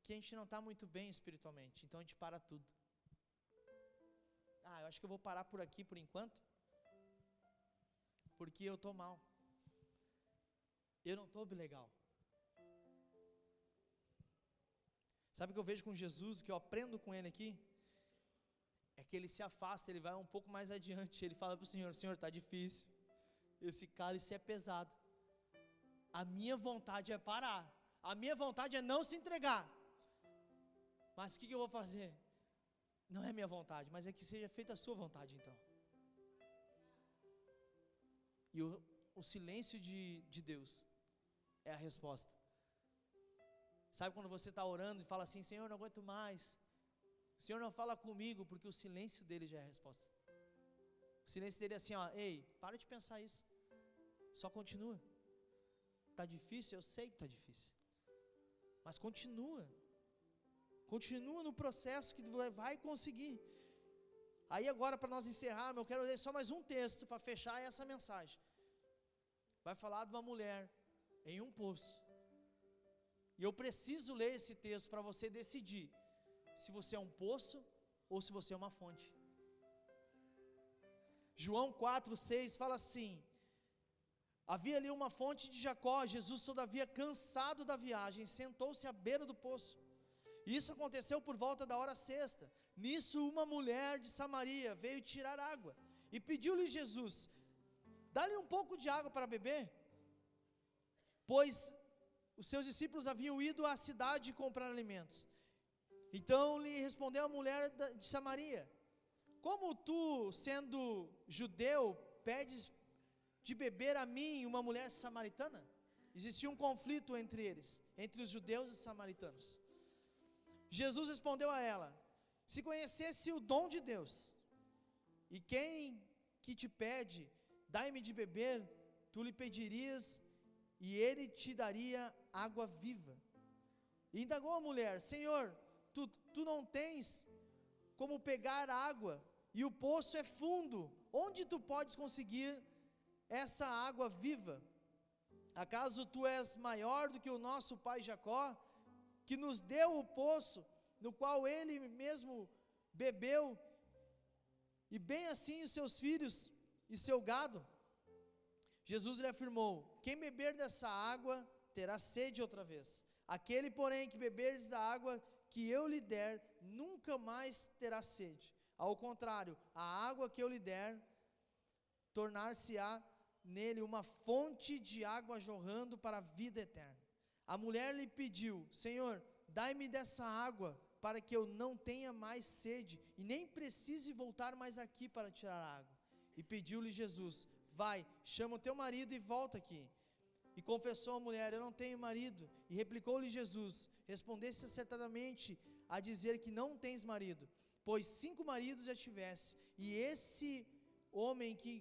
Que a gente não está muito bem espiritualmente, então a gente para tudo. Eu acho que eu vou parar por aqui por enquanto, porque eu estou mal, eu não estou legal. Sabe o que eu vejo com Jesus, que eu aprendo com ele aqui? É que ele se afasta, ele vai um pouco mais adiante, ele fala para o Senhor: Senhor, está difícil, esse cálice é pesado, a minha vontade é parar, a minha vontade é não se entregar, mas o que eu vou fazer? Não é minha vontade, mas é que seja feita a sua vontade então. E o silêncio de Deus é a resposta. Sabe quando você está orando e fala assim: Senhor, não aguento mais, o Senhor não fala comigo, porque o silêncio dele já é a resposta. O silêncio dele é assim: ó, ei, para de pensar isso, só continua. Está difícil? Eu sei que está difícil, mas continua no processo que vai conseguir. Aí agora, para nós encerrarmos, eu quero ler só mais um texto para fechar essa mensagem. Vai falar de uma mulher em um poço, e eu preciso ler esse texto para você decidir se você é um poço ou se você é uma fonte. João 4,6 fala assim: havia ali uma fonte de Jacó. Jesus, todavia, cansado da viagem, sentou-se à beira do poço. Isso aconteceu por volta da hora sexta. Nisso uma mulher de Samaria veio tirar água, e pediu-lhe Jesus: dá-lhe um pouco de água para beber, pois os seus discípulos haviam ido à cidade comprar alimentos. Então lhe respondeu a mulher de Samaria: como tu, sendo judeu, pedes de beber a mim, uma mulher samaritana? Existia um conflito entre eles, entre os judeus e os samaritanos. Jesus respondeu a ela: se conhecesse o dom de Deus, e quem que te pede, dai-me de beber, tu lhe pedirias, e ele te daria água viva. E indagou a mulher: Senhor, tu não tens como pegar água, e o poço é fundo, onde tu podes conseguir essa água viva? Acaso tu és maior do que o nosso pai Jacó, que nos deu o poço, no qual ele mesmo bebeu, e bem assim os seus filhos e seu gado? Jesus lhe afirmou: quem beber dessa água terá sede outra vez. Aquele, porém, que beberes da água que eu lhe der, nunca mais terá sede. Ao contrário, a água que eu lhe der tornar-se-á nele uma fonte de água jorrando para a vida eterna. A mulher lhe pediu: Senhor, dai-me dessa água, para que eu não tenha mais sede, e nem precise voltar mais aqui para tirar água. E pediu-lhe Jesus: vai, chama o teu marido e volta aqui. E confessou a mulher: eu não tenho marido. E replicou-lhe Jesus: respondeste acertadamente a dizer que não tens marido, pois 5 maridos já tiveste, e esse homem que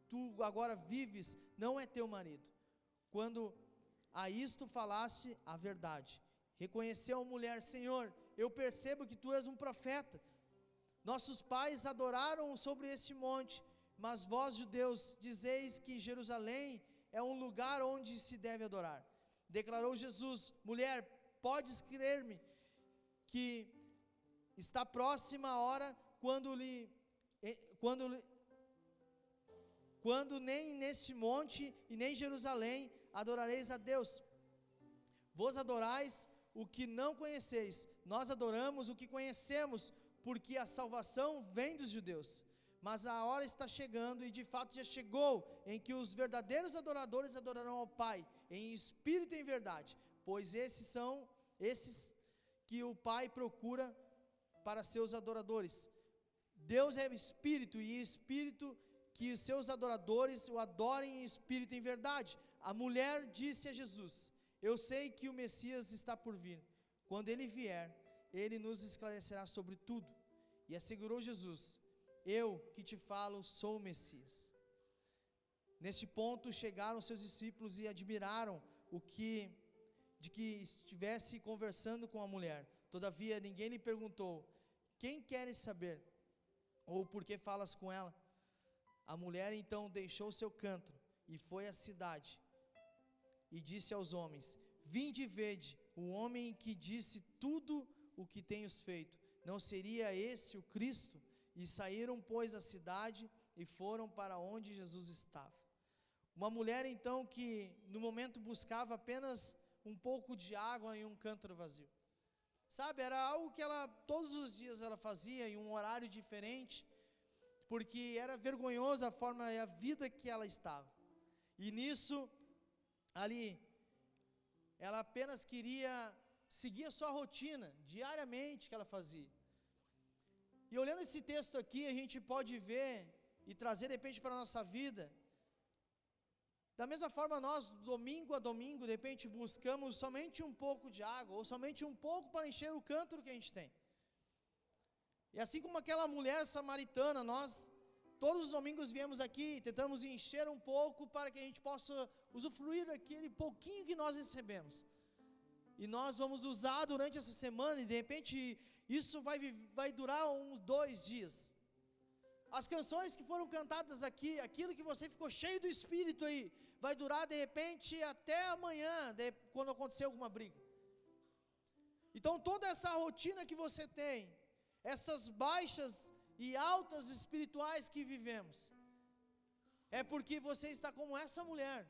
tu agora vives não é teu marido. Quando a isto falasse a verdade, reconheceu a mulher: Senhor, eu percebo que tu és um profeta. Nossos pais adoraram sobre este monte, mas vós, judeus, dizeis que Jerusalém é um lugar onde se deve adorar. Declarou Jesus: mulher, podes crer-me que está próxima a hora quando nem neste monte e nem em Jerusalém adorareis a Deus. Vós adorais o que não conheceis, nós adoramos o que conhecemos, porque a salvação vem dos judeus. Mas a hora está chegando, e de fato já chegou, em que os verdadeiros adoradores adorarão ao Pai, em espírito e em verdade, pois esses são que o Pai procura para seus adoradores. Deus é espírito, e espírito que os seus adoradores o adorem em espírito e em verdade. A mulher disse a Jesus: eu sei que o Messias está por vir. Quando ele vier, ele nos esclarecerá sobre tudo. E assegurou Jesus: eu que te falo sou o Messias. Neste ponto chegaram seus discípulos e admiraram de que estivesse conversando com a mulher. Todavia ninguém lhe perguntou: quem queres saber? Ou por que falas com ela? A mulher então deixou seu cântaro e foi à cidade e disse aos homens: vinde e vede o homem que disse tudo o que tenho feito. Não seria esse o Cristo? E saíram, pois, da cidade e foram para onde Jesus estava. Uma mulher então que no momento buscava apenas um pouco de água em um cântaro vazio. Sabe, era algo que ela todos os dias ela fazia em um horário diferente, porque era vergonhosa a forma e a vida que ela estava. E nisso, ali, ela apenas queria seguir a sua rotina, diariamente que ela fazia. E olhando esse texto aqui, a gente pode ver e trazer de repente para a nossa vida. Da mesma forma, nós, domingo a domingo, de repente buscamos somente um pouco de água, ou somente um pouco para encher o cântaro que a gente tem. E assim como aquela mulher samaritana, nós todos os domingos viemos aqui e tentamos encher um pouco para que a gente possa usufruir daquele pouquinho que nós recebemos. E nós vamos usar durante essa semana, e de repente isso vai durar uns 2 dias. As canções que foram cantadas aqui, aquilo que você ficou cheio do Espírito aí, vai durar de repente até amanhã, quando acontecer alguma briga. Então toda essa rotina que você tem, essas baixas e altas espirituais que vivemos, é porque você está como essa mulher.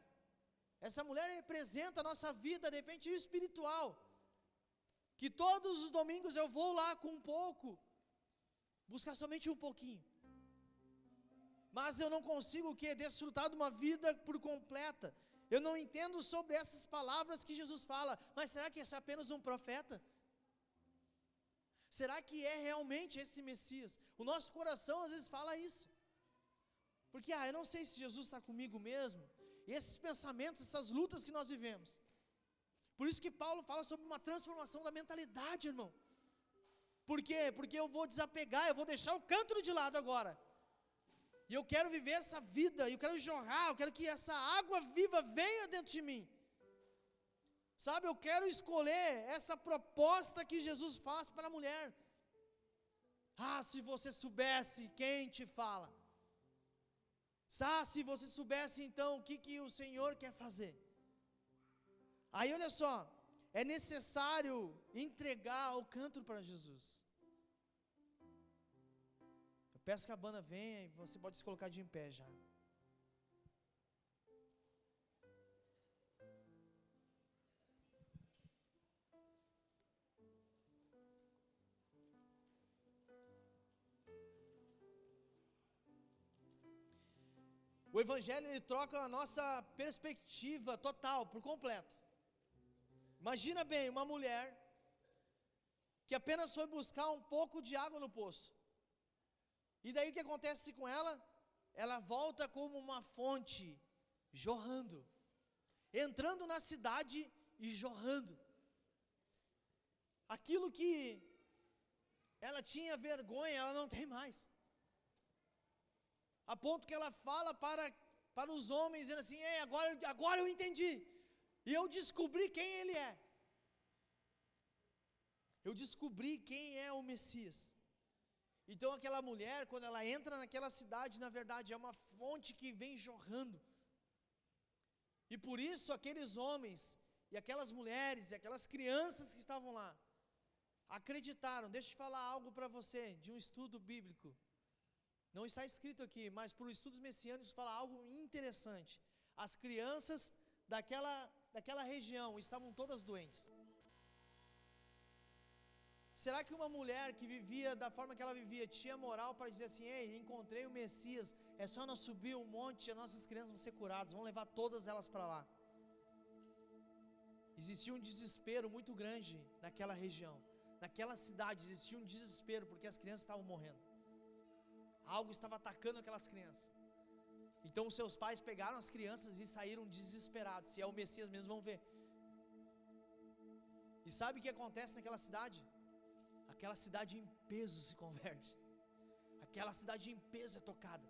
Essa mulher representa a nossa vida, de repente espiritual, que todos os domingos eu vou lá com um pouco, buscar somente um pouquinho, mas eu não consigo desfrutar de uma vida por completa. Eu não entendo sobre essas palavras que Jesus fala, mas será que esse é apenas um profeta? Será que é realmente esse Messias? O nosso coração às vezes fala isso, porque eu não sei se Jesus está comigo mesmo. E esses pensamentos, essas lutas que nós vivemos. Por isso que Paulo fala sobre uma transformação da mentalidade, irmão. Por quê? Porque eu vou desapegar, eu vou deixar o cântaro de lado agora. E eu quero viver essa vida, eu quero jorrar, eu quero que essa água viva venha dentro de mim. Sabe, eu quero escolher essa proposta que Jesus faz para a mulher. Se você soubesse quem te fala. Se você soubesse então o que o Senhor quer fazer. Aí olha só, é necessário entregar o cântaro para Jesus. Eu peço que a banda venha e você pode se colocar de em pé já. O O Evangelho, ele troca a nossa perspectiva total, por completo. Imagina bem, uma mulher que apenas foi buscar um pouco de água no poço. E daí o que acontece com ela? Ela volta como uma fonte, jorrando, entrando na cidade e jorrando. Aquilo que ela tinha vergonha, ela não tem mais. A ponto que ela fala para os homens, dizendo assim: Ei, agora eu entendi, e eu descobri quem ele é. Eu descobri quem é o Messias. Então aquela mulher, quando ela entra naquela cidade, na verdade é uma fonte que vem jorrando. E por isso aqueles homens, e aquelas mulheres, e aquelas crianças que estavam lá, acreditaram. Deixa eu te falar algo para você, de um estudo bíblico. Não está escrito aqui, mas por estudos messiânicos fala algo interessante. As crianças daquela região estavam todas doentes. Será que uma mulher que vivia da forma que ela vivia tinha moral para dizer assim: Ei, encontrei o Messias, é só nós subir um monte e as nossas crianças vão ser curadas, vamos levar todas elas para lá? Existia um desespero muito grande naquela região, naquela cidade existia um desespero, porque as crianças estavam morrendo. Algo estava atacando aquelas crianças. Então os seus pais pegaram as crianças e saíram desesperados. Se é o Messias mesmo, vão ver. E sabe o que acontece naquela cidade? Aquela cidade em peso se converte. Aquela cidade em peso é tocada.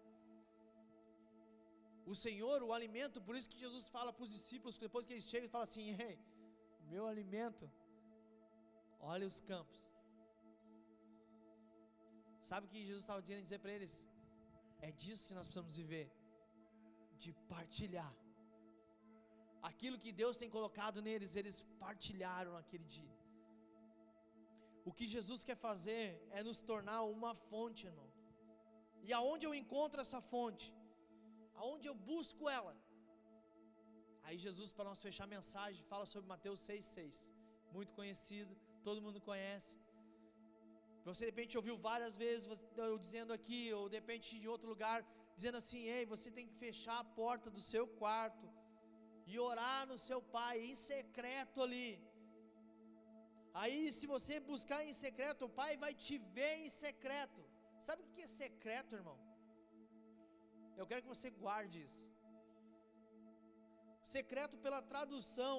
O Senhor, o alimento, por isso que Jesus fala para os discípulos, depois que eles chegam, ele fala assim: Ei, o meu alimento, olha os campos. Sabe o que Jesus estava dizendo? Dizer para eles: é disso que nós precisamos viver, de partilhar. Aquilo que Deus tem colocado neles, eles partilharam naquele dia. O que Jesus quer fazer é nos tornar uma fonte, irmão. E aonde eu encontro essa fonte? Aonde eu busco ela? Aí Jesus, para nós fechar a mensagem, fala sobre Mateus 6,6. Muito conhecido, todo mundo conhece. Você de repente ouviu várias vezes eu dizendo aqui, ou de repente em outro lugar, dizendo assim: Ei, você tem que fechar a porta do seu quarto e orar no seu pai, em secreto ali. Aí se você buscar em secreto, o pai vai te ver em secreto. Sabe o que é secreto, irmão? Eu quero que você guarde isso. Secreto, pela tradução,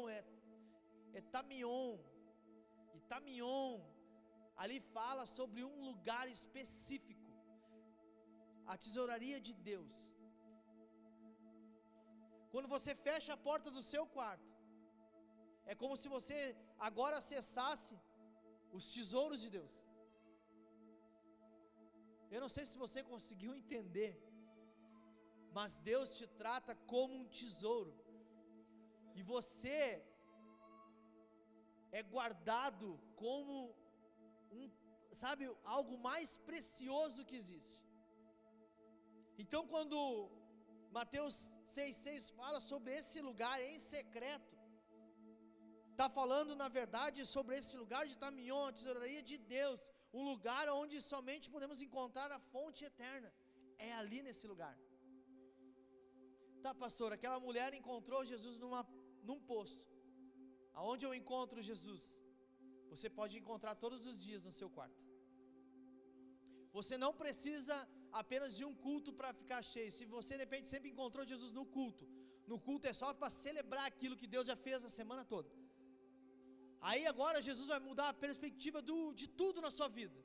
é tamion. E tamion ali fala sobre um lugar específico, a tesouraria de Deus. Quando você fecha a porta do seu quarto, é como se você agora acessasse os tesouros de Deus. Eu não sei se você conseguiu entender, mas Deus te trata como um tesouro, e você é guardado como algo mais precioso que existe. Então quando Mateus 6,6 fala sobre esse lugar em secreto, está falando na verdade sobre esse lugar de Tamion, a tesouraria de Deus, um lugar onde somente podemos encontrar a fonte eterna, é ali nesse lugar. Tá, pastor, aquela mulher encontrou Jesus num poço. Aonde eu encontro Jesus? Você pode encontrar todos os dias no seu quarto. Você não precisa apenas de um culto para ficar cheio. Se você de repente sempre encontrou Jesus no culto é só para celebrar aquilo que Deus já fez a semana toda. Aí agora Jesus vai mudar a perspectiva de tudo na sua vida,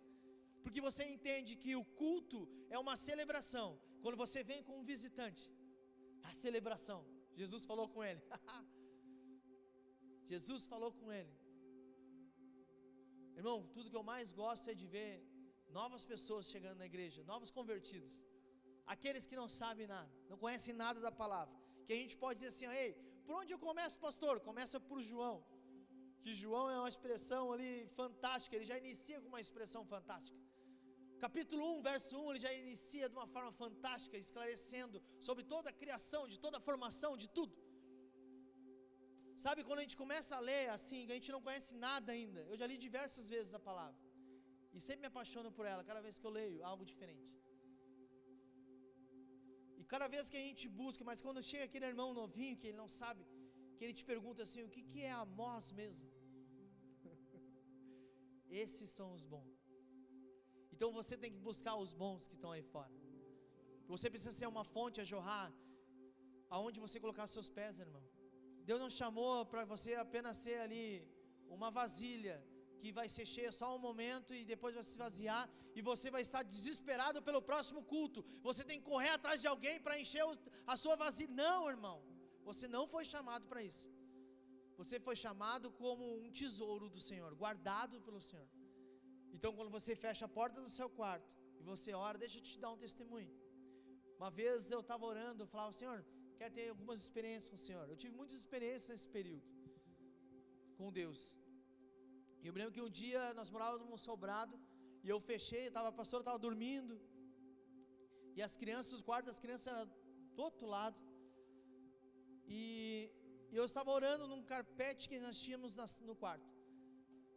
porque você entende que o culto é uma celebração. Quando você vem com um visitante, a celebração, Jesus falou com ele. Jesus falou com ele. Irmão, tudo que eu mais gosto é de ver novas pessoas chegando na igreja, novos convertidos, aqueles que não sabem nada, não conhecem nada da palavra, que a gente pode dizer assim: Ei, por onde eu começo, pastor? Começa por João, que João é uma expressão ali fantástica, ele já inicia com uma expressão fantástica. Capítulo 1, verso 1, ele já inicia de uma forma fantástica, esclarecendo sobre toda a criação, de toda a formação, de tudo. Sabe, quando a gente começa a ler assim, que a gente não conhece nada ainda, eu já li diversas vezes a palavra, e sempre me apaixono por ela, cada vez que eu leio, algo diferente. E E cada vez que a gente busca, mas quando chega aquele irmão novinho, que ele não sabe, que ele te pergunta assim, o que é Amós mesmo? Esses são os bons. Então você tem que buscar os bons que estão aí fora. Você precisa ser uma fonte a jorrar, aonde você colocar seus pés, irmão. Deus não chamou para você apenas ser ali uma vasilha, que vai ser cheia só um momento e depois vai se esvaziar, e você vai estar desesperado pelo próximo culto. Você tem que correr atrás de alguém para encher a sua vasilha. Não, irmão, você não foi chamado para isso. Você foi chamado como um tesouro do Senhor, guardado pelo Senhor. Então quando você fecha a porta do seu quarto e você ora, deixa eu te dar um testemunho. Uma vez eu estava orando, eu falava, Senhor, quero ter algumas experiências com o Senhor. Eu tive muitas experiências nesse período com Deus. E eu me lembro que um dia nós morávamos num sobrado, e eu fechei, a pastora estava dormindo, e as crianças, os quartos das crianças eram do outro lado, e eu estava orando num carpete que nós tínhamos no quarto.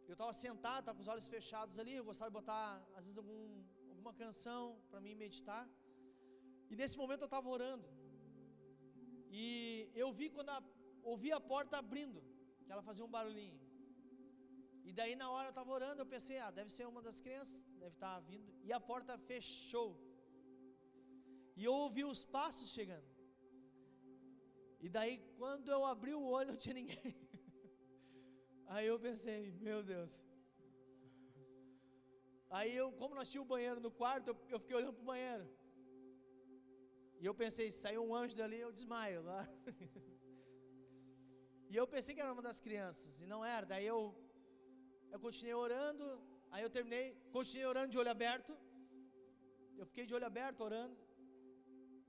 Eu estava sentado, estava com os olhos fechados ali, eu gostava de botar, às vezes, alguma canção para mim meditar, e nesse momento eu estava orando, e eu vi ouvi a porta abrindo, que ela fazia um barulhinho. E daí na hora eu estava orando, eu pensei, deve ser uma das crianças, deve estar vindo. E a porta fechou. E eu ouvi os passos chegando. E daí quando eu abri o olho não tinha ninguém. Aí eu pensei, meu Deus. Aí como nós tínhamos o banheiro no quarto, eu fiquei olhando para o banheiro. E eu pensei, se saiu um anjo dali, eu desmaio lá. E eu pensei que era uma das crianças, e não era. Daí eu continuei orando, aí eu terminei, continuei orando de olho aberto. Eu fiquei de olho aberto orando,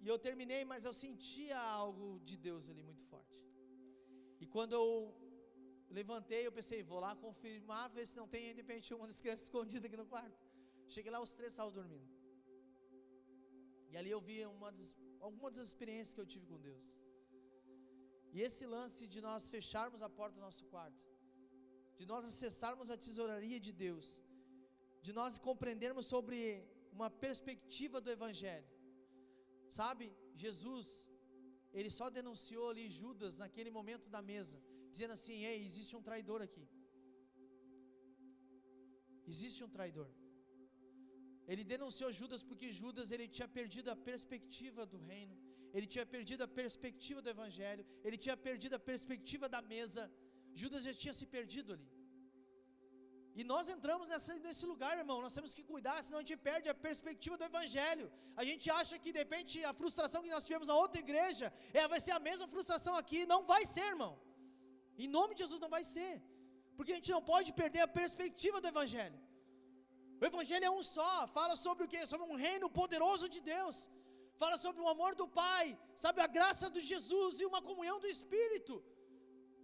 e eu terminei, mas eu sentia algo de Deus ali muito forte. E quando eu levantei, eu pensei, vou lá confirmar, ver se não tem de repente uma das crianças escondida aqui no quarto. Cheguei lá, os 3 estavam dormindo. E ali eu vi algumas das experiências que eu tive com Deus. E esse lance de nós fecharmos a porta do nosso quarto, de nós acessarmos a tesouraria de Deus, de nós compreendermos sobre uma perspectiva do Evangelho. Sabe, Jesus, ele só denunciou ali Judas naquele momento da mesa, dizendo assim, ei, existe um traidor aqui. Existe um traidor. Ele denunciou Judas porque Judas ele tinha perdido a perspectiva do reino, ele tinha perdido a perspectiva do Evangelho, ele tinha perdido a perspectiva da mesa. Judas já tinha se perdido ali. E nós entramos nesse lugar, irmão. Nós temos que cuidar, senão a gente perde a perspectiva do Evangelho. A gente acha que de repente a frustração que nós tivemos na outra igreja vai ser a mesma frustração aqui. Não vai ser, irmão. Em nome de Jesus não vai ser. Porque a gente não pode perder a perspectiva do Evangelho. O Evangelho é um só. Fala sobre o quê? Sobre um reino poderoso de Deus. Fala sobre o amor do Pai, sabe, a graça de Jesus e uma comunhão do Espírito.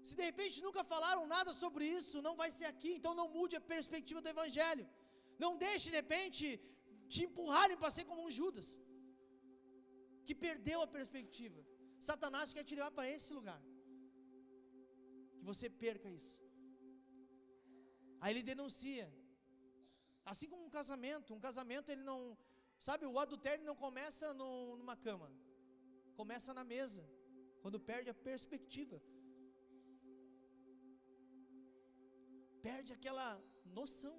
Se de repente nunca falaram nada sobre isso, não vai ser aqui. Então não mude a perspectiva do Evangelho. Não deixe de repente te empurrarem para ser como um Judas, que perdeu a perspectiva. Satanás quer te levar para esse lugar, que você perca isso. Aí ele denuncia. Assim como um casamento ele não, sabe, o adultério não começa numa cama, começa na mesa, quando perde a perspectiva, perde aquela noção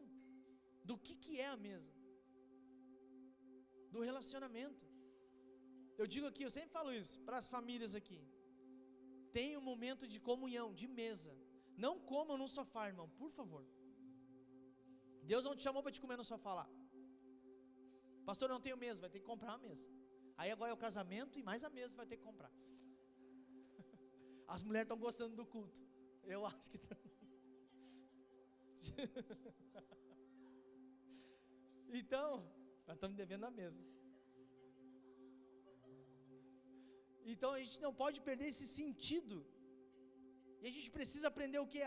do que é a mesa, do relacionamento. Eu digo aqui, eu sempre falo isso para as famílias aqui, tenha um momento de comunhão, de mesa, não comam no sofá, irmão, por favor. Deus não te chamou para te comer no sofá lá. Pastor, não tenho mesa, vai ter que comprar uma mesa. Aí agora é o casamento e mais a mesa vai ter que comprar. As mulheres estão gostando do culto. Eu acho que estão. Então, nós estamos devendo a mesa. Então a gente não pode perder esse sentido. E a gente precisa aprender o que?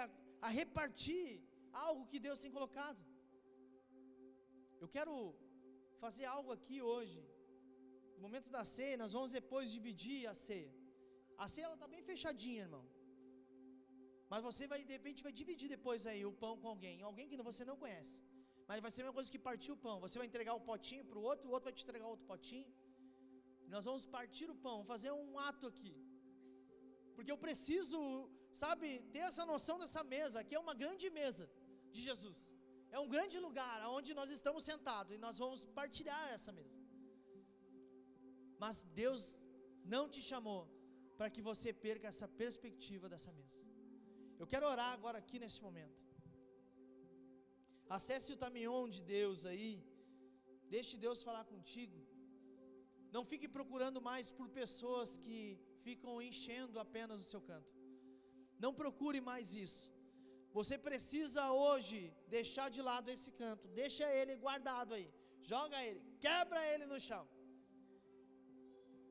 A repartir algo que Deus tem colocado. Eu quero fazer algo aqui hoje. No momento da ceia, nós vamos depois dividir a ceia. A ceia ela está bem fechadinha, irmão. Mas você vai, de repente, vai dividir depois aí o pão com alguém que você não conhece. Mas vai ser a mesma coisa que partir o pão. Você vai entregar o potinho para o outro vai te entregar outro potinho. Nós vamos partir o pão, fazer um ato aqui. Porque eu preciso, sabe, ter essa noção dessa mesa. Aqui é uma grande mesa de Jesus. É um grande lugar onde nós estamos sentados e nós vamos partilhar essa mesa. Mas Deus não te chamou para que você perca essa perspectiva dessa mesa. Eu quero orar agora aqui nesse momento. Acesse o Tamion de Deus aí. Deixe Deus falar contigo. Não fique procurando mais por pessoas que ficam enchendo apenas o seu canto. Não procure mais isso. Você precisa hoje deixar de lado esse canto. Deixa ele guardado aí. Joga ele, quebra ele no chão.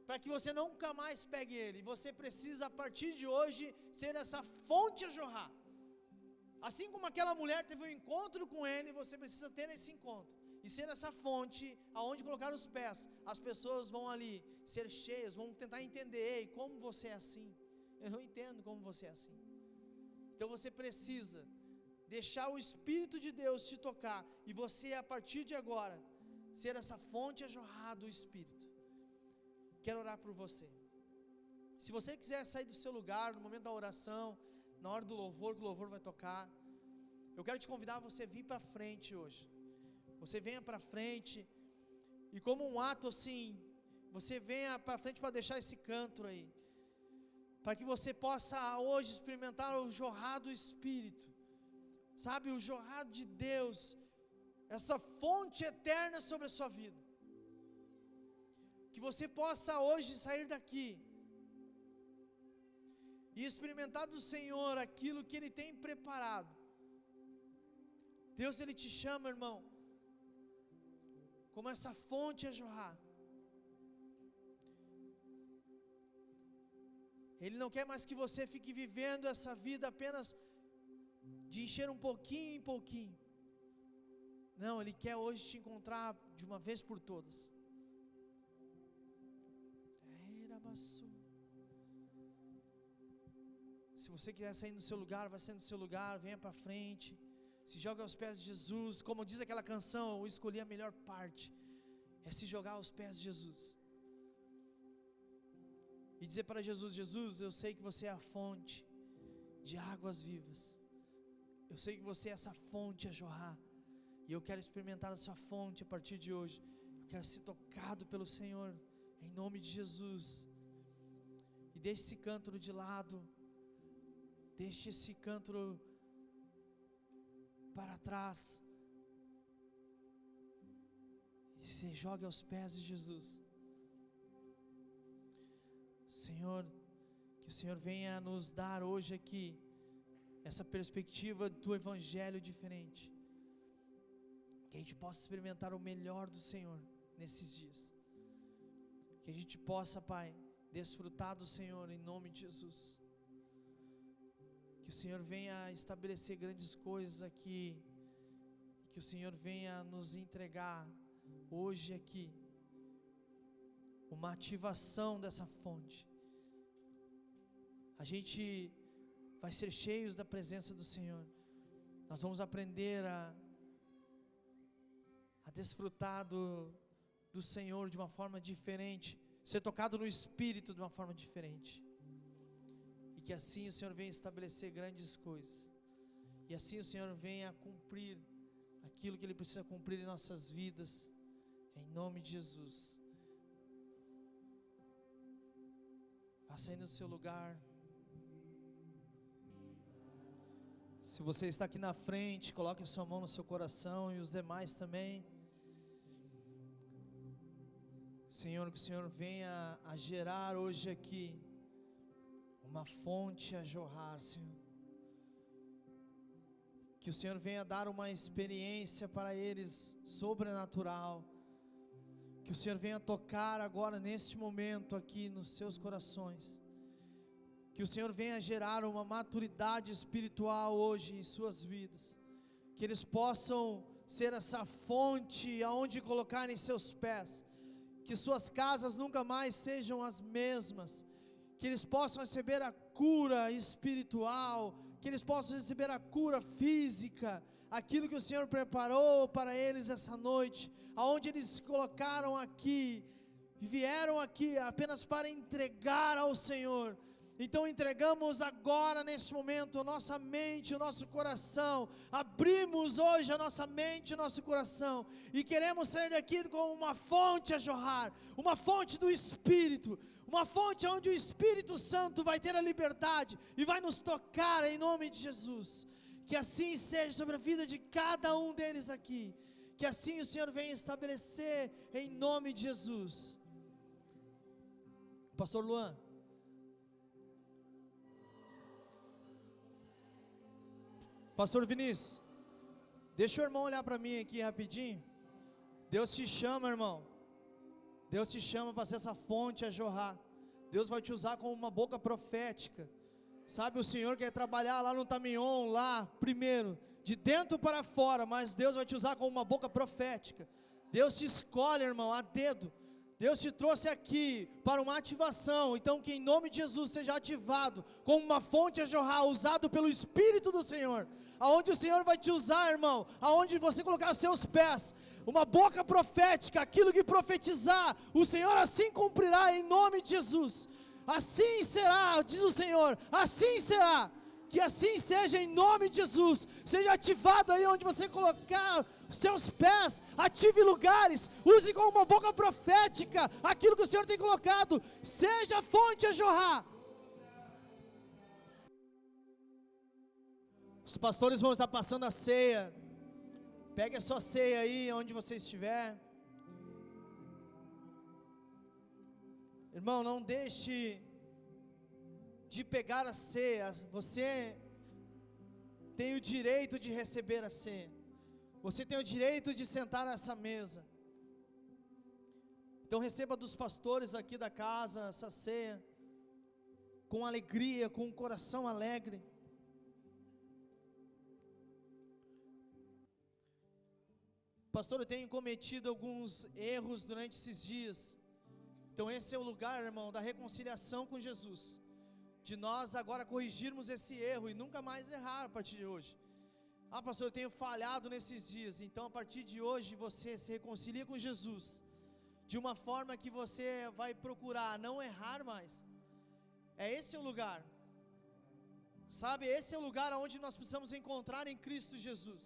Para que você nunca mais pegue ele. Você precisa a partir de hoje ser essa fonte a jorrar. Assim como aquela mulher teve um encontro com ele, você precisa ter esse encontro. E ser essa fonte aonde colocar os pés. As pessoas vão ali ser cheias, vão tentar entender: ei, como você é assim? Eu não entendo como você é assim. Então você precisa deixar o Espírito de Deus te tocar. E você, a partir de agora, ser essa fonte a jorrar do Espírito. Quero orar por você. Se você quiser sair do seu lugar no momento da oração, na hora do louvor, que o louvor vai tocar, eu quero te convidar a você vir para frente hoje. Você venha para frente e, como um ato assim, você venha para frente para deixar esse canto aí, para que você possa hoje experimentar o jorrar do Espírito, sabe, o jorrar de Deus, essa fonte eterna sobre a sua vida. Que você possa hoje sair daqui e experimentar do Senhor aquilo que Ele tem preparado. Deus, Ele te chama, irmão, como essa fonte a jorrar. Ele não quer mais que você fique vivendo essa vida apenas de encher um pouquinho em pouquinho. Não, Ele quer hoje te encontrar de uma vez por todas. Se você quiser sair do seu lugar, vai sair do seu lugar, venha para frente, se joga aos pés de Jesus. Como diz aquela canção, eu escolhi a melhor parte, é se jogar aos pés de Jesus e dizer para Jesus: Jesus, eu sei que você é a fonte de águas vivas, eu sei que você é essa fonte a jorrar, e eu quero experimentar a sua fonte a partir de hoje. Eu quero ser tocado pelo Senhor, em nome de Jesus. E deixe esse cântaro de lado, deixe esse cântaro para trás, e se jogue aos pés de Jesus. Senhor, que o Senhor venha nos dar hoje aqui essa perspectiva do Evangelho diferente, que a gente possa experimentar o melhor do Senhor nesses dias, que a gente possa, Pai, desfrutar do Senhor em nome de Jesus. Que o Senhor venha estabelecer grandes coisas aqui, que o Senhor venha nos entregar hoje aqui uma ativação dessa fonte. A gente vai ser cheios da presença do Senhor. Nós vamos aprender a desfrutar do Senhor de uma forma diferente, ser tocado no Espírito de uma forma diferente. E que assim o Senhor venha estabelecer grandes coisas, e assim o Senhor venha cumprir aquilo que Ele precisa cumprir em nossas vidas, em nome de Jesus. Vá saindo do seu lugar. Se você está aqui na frente, coloque a sua mão no seu coração, e os demais também. Senhor, que o Senhor venha a gerar hoje aqui uma fonte a jorrar, Senhor. Que o Senhor venha dar uma experiência para eles sobrenatural. Que o Senhor venha tocar agora neste momento aqui nos seus corações. Que o Senhor venha gerar uma maturidade espiritual hoje em suas vidas. Que eles possam ser essa fonte aonde colocarem seus pés. Que suas casas nunca mais sejam as mesmas. Que eles possam receber a cura espiritual. Que eles possam receber a cura física. Aquilo que o Senhor preparou para eles essa noite. Aonde eles se colocaram aqui vieram aqui apenas para entregar ao Senhor. Então entregamos agora nesse momento a nossa mente, o nosso coração, abrimos hoje a nossa mente e o nosso coração, e queremos sair daqui com uma fonte a jorrar, uma fonte do Espírito, uma fonte onde o Espírito Santo vai ter a liberdade, e vai nos tocar em nome de Jesus. Que assim seja sobre a vida de cada um deles aqui, que assim o Senhor venha estabelecer em nome de Jesus. Pastor Luan. Pastor Vinícius, deixa o irmão olhar para mim aqui rapidinho. Deus te chama, irmão. Deus te chama para ser essa fonte a jorrar. Deus vai te usar como uma boca profética. Sabe, o Senhor quer trabalhar lá no Tamion, lá primeiro, de dentro para fora, mas Deus vai te usar como uma boca profética. Deus te escolhe, irmão, a dedo. Deus te trouxe aqui para uma ativação, então que em nome de Jesus seja ativado como uma fonte a jorrar, usado pelo Espírito do Senhor, aonde o Senhor vai te usar, irmão, aonde você colocar os seus pés, uma boca profética, aquilo que profetizar, o Senhor assim cumprirá em nome de Jesus. Assim será, diz o Senhor, assim será, que assim seja em nome de Jesus. Seja ativado aí onde você colocar seus pés, ative lugares, use como uma boca profética aquilo que o Senhor tem colocado, seja fonte a jorrar. Os pastores vão estar passando a ceia. Pegue a sua ceia aí onde você estiver. Irmão, não deixe de pegar a ceia. Você tem o direito de receber a ceia. Você tem o direito de sentar nessa mesa. Então receba dos pastores aqui da casa essa ceia com alegria, com um coração alegre. Pastor, eu tenho cometido alguns erros durante esses dias. Então esse é o lugar, irmão, da reconciliação com Jesus, de nós agora corrigirmos esse erro e nunca mais errar a partir de hoje. Pastor, eu tenho falhado nesses dias. Então a partir de hoje você se reconcilia com Jesus de uma forma que você vai procurar não errar mais. Esse é o lugar, sabe, esse é o lugar onde nós precisamos encontrar em Cristo Jesus.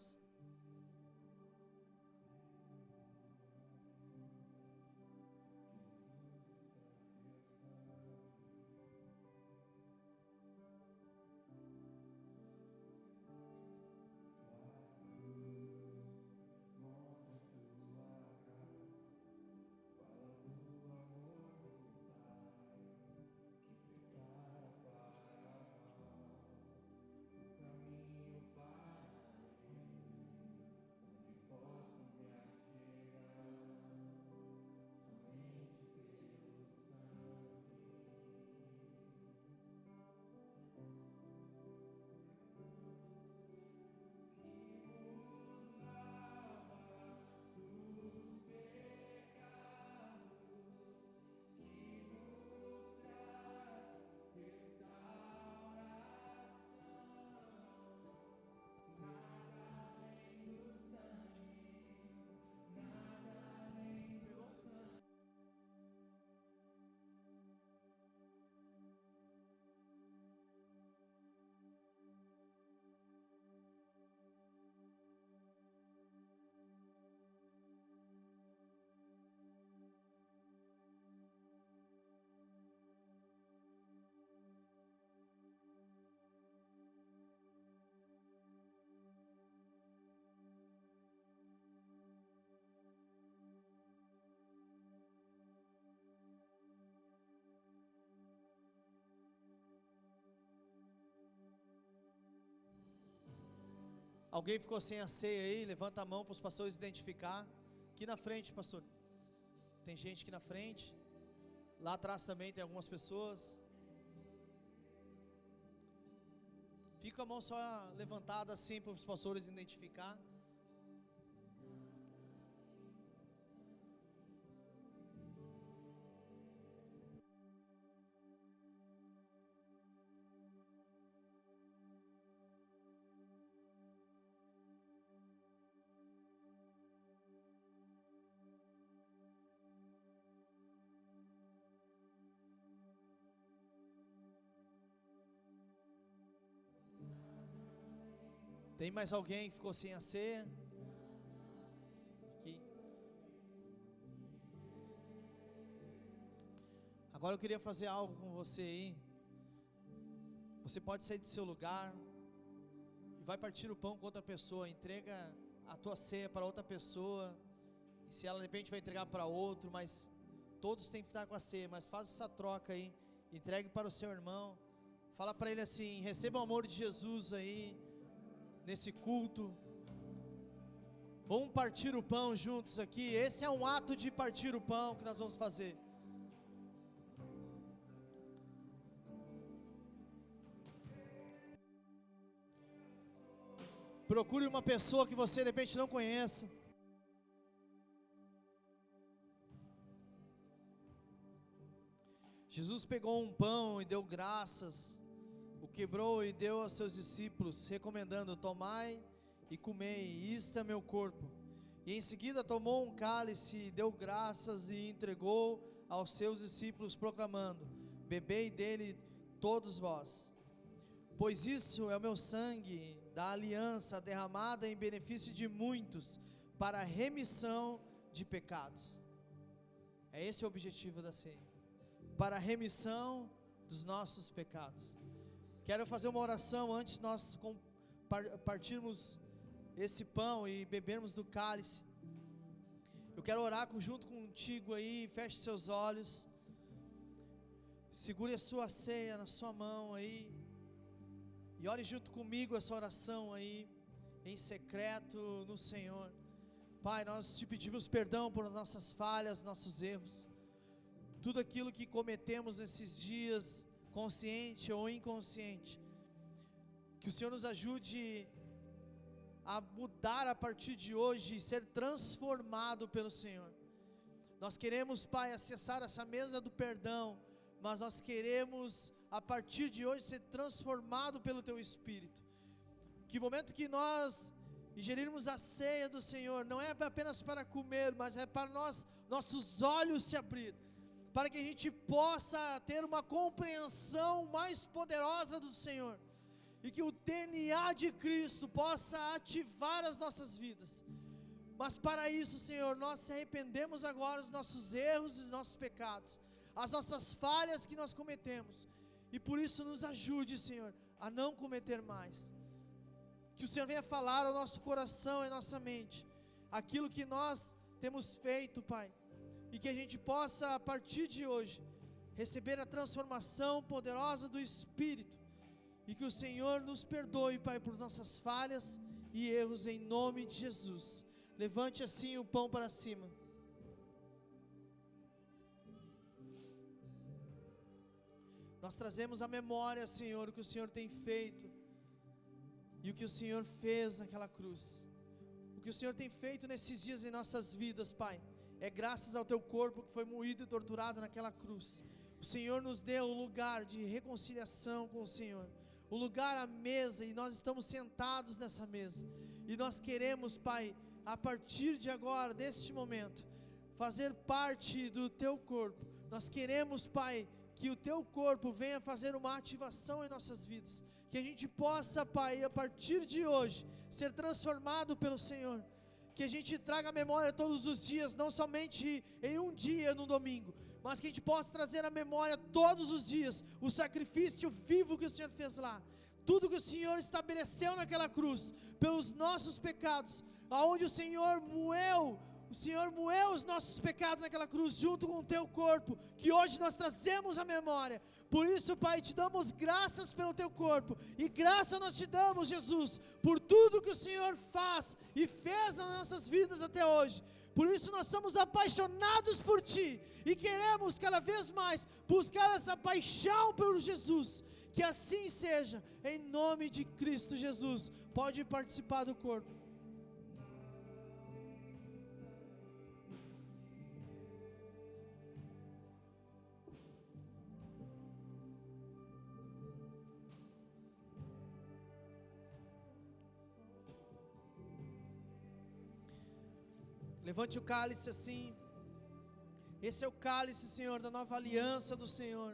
Alguém ficou sem a ceia aí? Levanta a mão para os pastores identificar. Aqui na frente, pastor. Tem gente aqui na frente. Lá atrás também tem algumas pessoas. Fica a mão só levantada assim para os pastores identificar. Tem mais alguém que ficou sem a ceia? Aqui. Agora eu queria fazer algo com você aí. Você pode sair do seu lugar e vai partir o pão com outra pessoa. Entrega a tua ceia para outra pessoa. E se ela de repente vai entregar para outro, mas todos têm que estar com a ceia. Mas faz essa troca aí. Entregue para o seu irmão. Fala para ele assim: receba o amor de Jesus aí nesse culto. Vamos partir o pão juntos aqui. Esse é um ato de partir o pão que nós vamos fazer. Procure uma pessoa que você de repente não conheça. Jesus pegou um pão e deu graças, o quebrou e deu aos seus discípulos, recomendando: tomai e comei, isto é meu corpo. E em seguida tomou um cálice, deu graças e entregou aos seus discípulos, proclamando: bebei dele todos vós, pois isso é o meu sangue da aliança, derramada em benefício de muitos, para a remissão de pecados. É esse o objetivo da ceia, para a remissão dos nossos pecados. Quero fazer uma oração antes de nós partirmos esse pão e bebermos do cálice. Eu quero orar junto contigo aí. Feche seus olhos, segure a sua ceia na sua mão aí, e ore junto comigo essa oração aí, em secreto no Senhor. Pai, nós te pedimos perdão por nossas falhas, nossos erros, tudo aquilo que cometemos nesses dias, consciente ou inconsciente. Que o Senhor nos ajude a mudar a partir de hoje e ser transformado pelo Senhor. Nós queremos, Pai, acessar essa mesa do perdão, mas nós queremos a partir de hoje ser transformado pelo Teu Espírito. Que o momento que nós ingerirmos a ceia do Senhor, não é apenas para comer, mas é para nossos olhos se abrir, para que a gente possa ter uma compreensão mais poderosa do Senhor, e que o DNA de Cristo possa ativar as nossas vidas. Mas para isso, Senhor, nós se arrependemos agora dos nossos erros e dos nossos pecados, as nossas falhas que nós cometemos, e por isso nos ajude, Senhor, a não cometer mais. Que o Senhor venha falar ao nosso coração e nossa mente aquilo que nós temos feito, Pai, e que a gente possa, a partir de hoje, receber a transformação poderosa do Espírito, e que o Senhor nos perdoe, Pai, por nossas falhas e erros, em nome de Jesus. Levante assim o pão para cima. Nós trazemos à memória, Senhor, o que o Senhor tem feito, e o que o Senhor fez naquela cruz. O que o Senhor tem feito nesses dias em nossas vidas, Pai, é graças ao Teu corpo que foi moído e torturado naquela cruz. O Senhor nos deu um lugar de reconciliação com o Senhor, um lugar à mesa, e nós estamos sentados nessa mesa, e nós queremos, Pai, a partir de agora, deste momento, fazer parte do Teu corpo. Nós queremos, Pai, que o Teu corpo venha fazer uma ativação em nossas vidas, que a gente possa, Pai, a partir de hoje, ser transformado pelo Senhor, que a gente traga a memória todos os dias, não somente em um dia no domingo, mas que a gente possa trazer a memória todos os dias, o sacrifício vivo que o Senhor fez lá, tudo que o Senhor estabeleceu naquela cruz, pelos nossos pecados, aonde o Senhor moeu os nossos pecados naquela cruz, junto com o Teu corpo, que hoje nós trazemos à memória. Por isso, Pai, te damos graças pelo Teu corpo, e graça nós te damos, Jesus, por tudo que o Senhor faz e fez nas nossas vidas até hoje. Por isso nós somos apaixonados por Ti, e queremos cada vez mais buscar essa paixão por Jesus. Que assim seja, em nome de Cristo Jesus. Pode participar do corpo. Levante o cálice assim. Esse é o cálice, Senhor, da nova aliança do Senhor.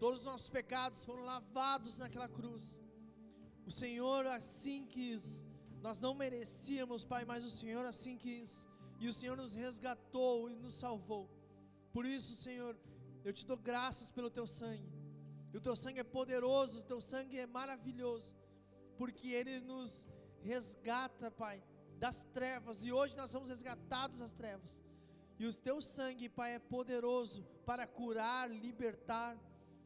Todos os nossos pecados foram lavados naquela cruz. O Senhor assim quis. Nós não merecíamos, Pai, mas o Senhor assim quis. E o Senhor nos resgatou e nos salvou. Por isso, Senhor, eu te dou graças pelo teu sangue. E o teu sangue é poderoso, o teu sangue é maravilhoso. Porque ele nos resgata, Pai, das trevas. E hoje nós somos resgatados das trevas. E o teu sangue, Pai, é poderoso para curar, libertar.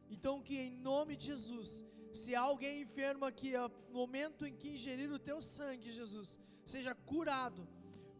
Então que em nome de Jesus, se há alguém enfermo aqui, no momento em que ingerir o teu sangue, Jesus, seja curado.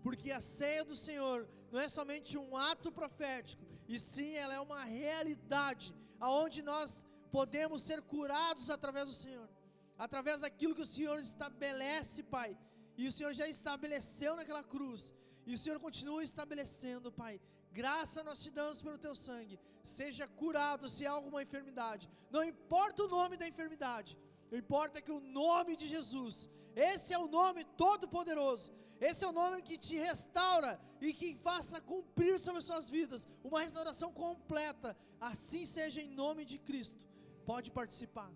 Porque a ceia do Senhor não é somente um ato profético, e sim ela é uma realidade, aonde nós podemos ser curados através do Senhor, através daquilo que o Senhor estabelece, Pai, e o Senhor já estabeleceu naquela cruz, e o Senhor continua estabelecendo, Pai. Graça nós te damos pelo teu sangue. Seja curado se há alguma enfermidade, não importa o nome da enfermidade, importa que o nome de Jesus, esse é o nome todo poderoso, esse é o nome que te restaura e que faça cumprir sobre as suas vidas uma restauração completa. Assim seja em nome de Cristo. Pode participar.